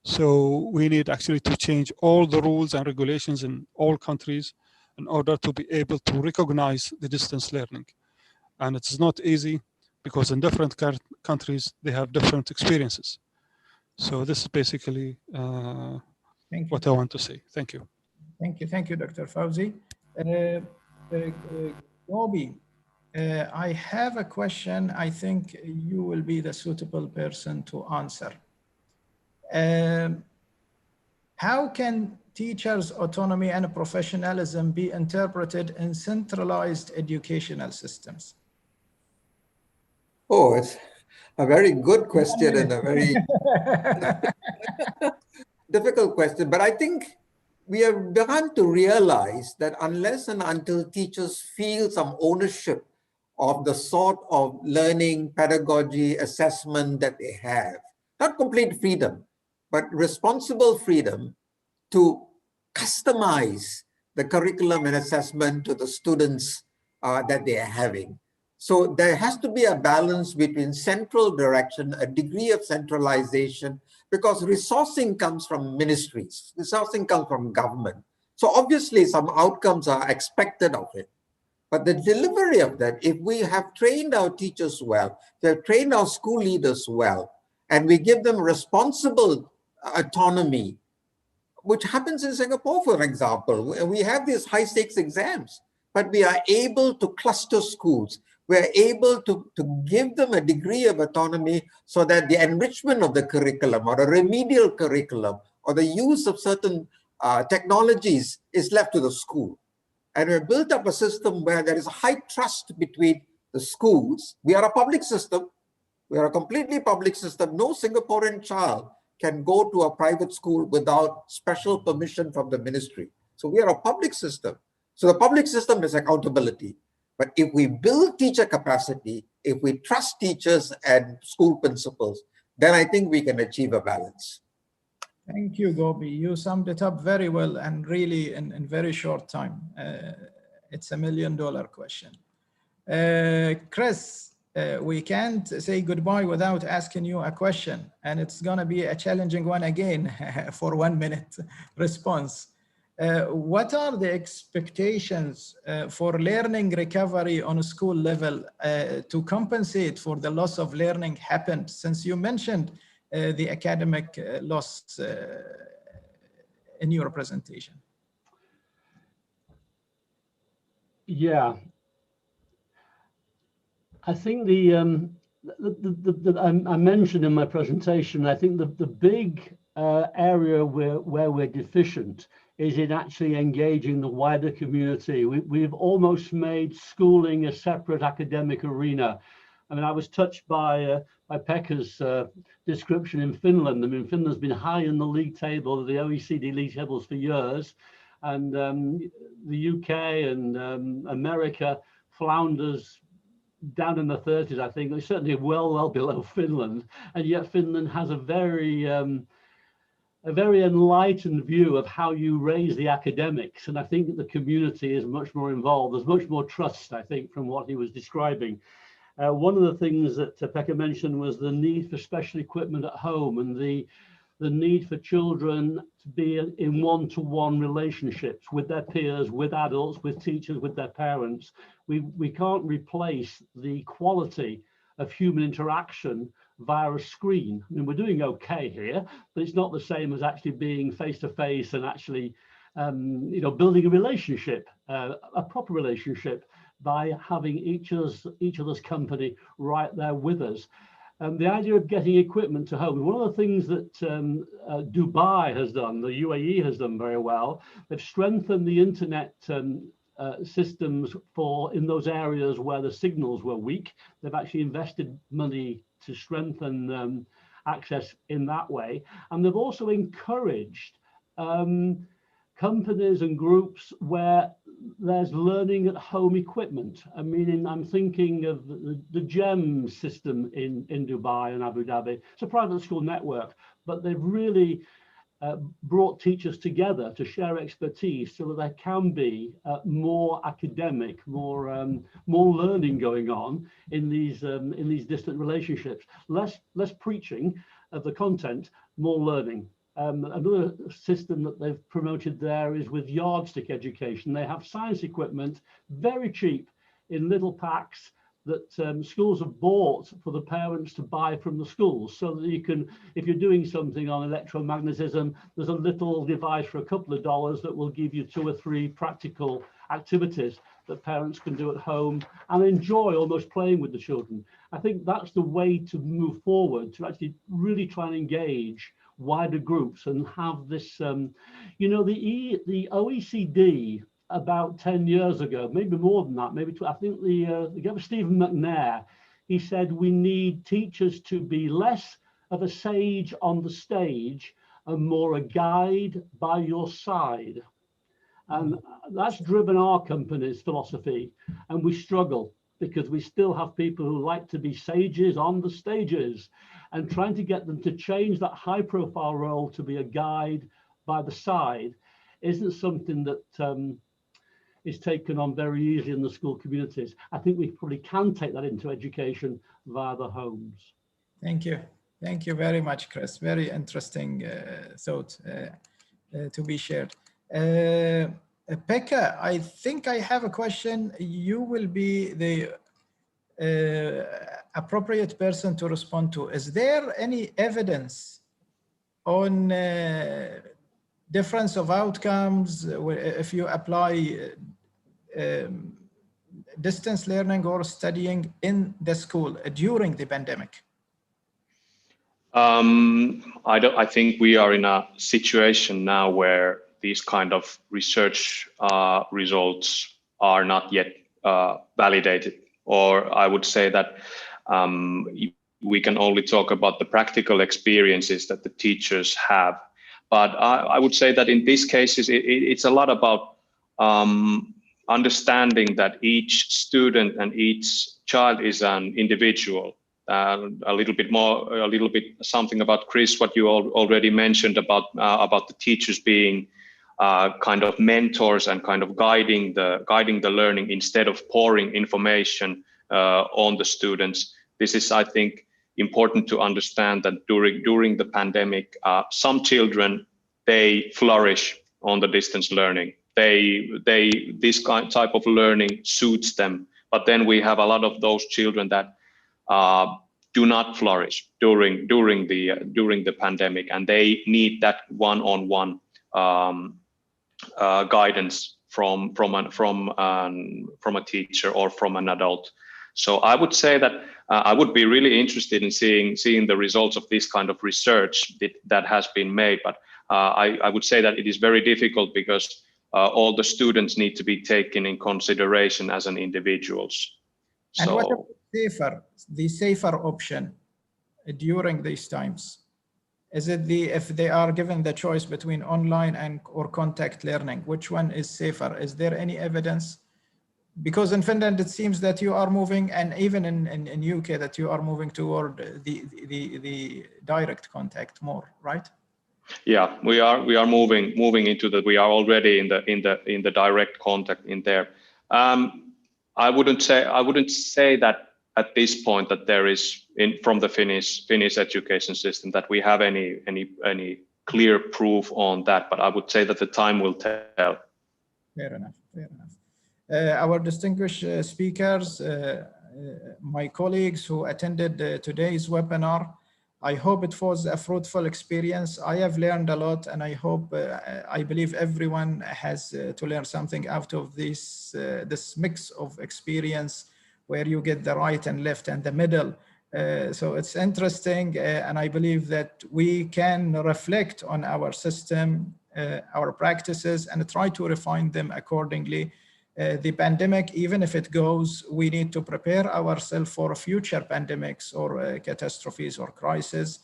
So we need actually to change all the rules and regulations in all countries in order to be able to recognize the distance learning. And it's not easy because in different countries, they have different experiences. So this is basically what I want to say. Thank you. Thank you, Dr. Fawzi. Gobi, I have a question. I think you will be the suitable person to answer. How can teachers' autonomy and professionalism be interpreted in centralized educational systems? Oh, it's a very good question and a very difficult question. But I think we have begun to realize that unless and until teachers feel some ownership of the sort of learning, pedagogy, assessment that they have, not complete freedom, but responsible freedom to customize the curriculum and assessment to the students that they are having. So there has to be a balance between central direction, a degree of centralization, because resourcing comes from ministries, resourcing comes from government. So obviously some outcomes are expected of it. But the delivery of that, if we have trained our teachers well, we have trained our school leaders well, and we give them responsible autonomy, which happens in Singapore, for example. We have these high stakes exams, but we are able to cluster schools. We're able to give them a degree of autonomy so that the enrichment of the curriculum or the remedial curriculum or the use of certain technologies is left to the school. And we've built up a system where there is a high trust between the schools. We are a public system. We are a completely public system. No Singaporean child can go to a private school without special permission from the ministry. So we are a public system. So the public system is accountability. But if we build teacher capacity, if we trust teachers and school principals, then I think we can achieve a balance. Thank you, Gobi. You summed it up very well and really in very short time. It's $1 million question. Chris, we can't say goodbye without asking you a question, and it's going to be a challenging one again for 1 minute response. What are the expectations for learning recovery on a school level to compensate for the loss of learning happened, since you mentioned the academic loss in your presentation? Yeah, I think I mentioned in my presentation, I think the big area where we're deficient is in actually engaging the wider community. We've almost made schooling a separate academic arena. I mean, I was touched by Pekka's description in Finland. I mean, Finland's been high in the league table, the OECD league tables for years, and the UK and America flounders down in the 30s, I think. They're certainly well below Finland, and yet Finland has a very enlightened view of how you raise the academics, and I think the community is much more involved. There's much more trust, I think, from what he was describing. One of the things that Pekka mentioned was the need for special equipment at home and the need for children to be in one-to-one relationships with their peers, with adults, with teachers, with their parents. We can't replace the quality of human interaction via a screen. I mean, we're doing okay here, but it's not the same as actually being face-to-face and actually building a relationship, a proper relationship, by having each other's company right there with us. The idea of getting equipment to home, one of the things that Dubai has done, the UAE has done very well, they've strengthened the internet systems in those areas where the signals were weak. They've actually invested money to strengthen access in that way. And they've also encouraged companies and groups where there's learning at home equipment. I mean, I'm thinking of the GEM system in Dubai and Abu Dhabi. It's a private school network, but they've really brought teachers together to share expertise so that there can be more academic, more learning going on in these distant relationships. Less preaching of the content, more learning. Another system that they've promoted there is with yardstick education. They have science equipment, very cheap, in little packs that schools have bought for the parents to buy from the schools, so that you can, if you're doing something on electromagnetism, there's a little device for a couple of dollars that will give you 2 or 3 practical activities that parents can do at home and enjoy almost playing with the children. I think that's the way to move forward, to actually really try and engage wider groups and have this, the OECD about 10 years ago, maybe more than that, maybe I think the guy Stephen McNair, he said we need teachers to be less of a sage on the stage and more a guide by your side. And that's driven our company's philosophy, and we struggle because we still have people who like to be sages on the stages, and trying to get them to change that high profile role to be a guide by the side isn't something that is taken on very easily in the school communities. I think we probably can take that into education via the homes. Thank you. Thank you very much, Chris. Very interesting thought to be shared. Pekka, I think I have a question. You will be the appropriate person to respond to. Is there any evidence on difference of outcomes if you apply distance learning or studying in the school during the pandemic? I think we are in a situation now where these kind of research results are not yet validated, or I would say that we can only talk about the practical experiences that the teachers have. But I would say that in these cases, it's a lot about understanding that each student and each child is an individual. A little bit something about Chris, what you already mentioned about the teachers being kind of mentors and kind of guiding the learning instead of pouring information on the students. This is, I think, important to understand that during the pandemic, some children, they flourish on the distance learning. This type of learning suits them. But then we have a lot of those children that do not flourish during the pandemic, and they need that one-on-one guidance from a teacher or from an adult. So I would say that I would be really interested in seeing the results of this kind of research that has been made. But I would say that it is very difficult because all the students need to be taken in consideration as an individuals. And what about the safer option during these times? Is it if they are given the choice between online or contact learning, which one is safer? Is there any evidence? Because in Finland, it seems that you are moving, and even in UK, that you are moving toward the direct contact more, right? Yeah, we are moving into that. We are already in the direct contact in there. I wouldn't say that at this point that there is from the Finnish education system that we have any clear proof on that, but I would say that the time will tell. Fair enough. Our distinguished speakers, my colleagues who attended today's webinar, I hope it was a fruitful experience. I have learned a lot, and I hope, I believe everyone has to learn something out of this mix of experience where you get the right and left and the middle. So it's interesting, and I believe that we can reflect on our system, our practices, and try to refine them accordingly. The pandemic, even if it goes, we need to prepare ourselves for future pandemics or catastrophes or crises.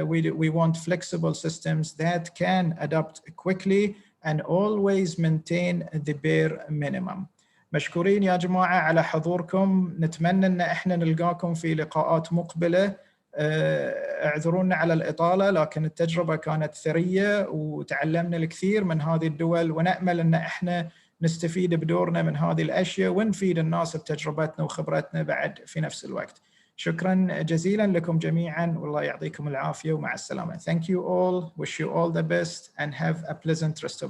We want flexible systems that can adapt quickly and always maintain the bare minimum. مشكورين يا جماعة على حضوركم. نتمنى ان احنا نلقاكم في لقاءات مقبلة. اعذرونا على الإطالة، لكن التجربة كانت ثرية وتعلمنا الكثير من هذه الدول، ونأمل ان احنا نستفيد بدورنا من هذه الأشياء ونفيد الناس بتجربتنا وخبرتنا بعد في نفس الوقت. شكرا جزيلا لكم جميعا، والله يعطيكم العافية ومع السلامة. Thank you all, wish you all the best and have a pleasant rest of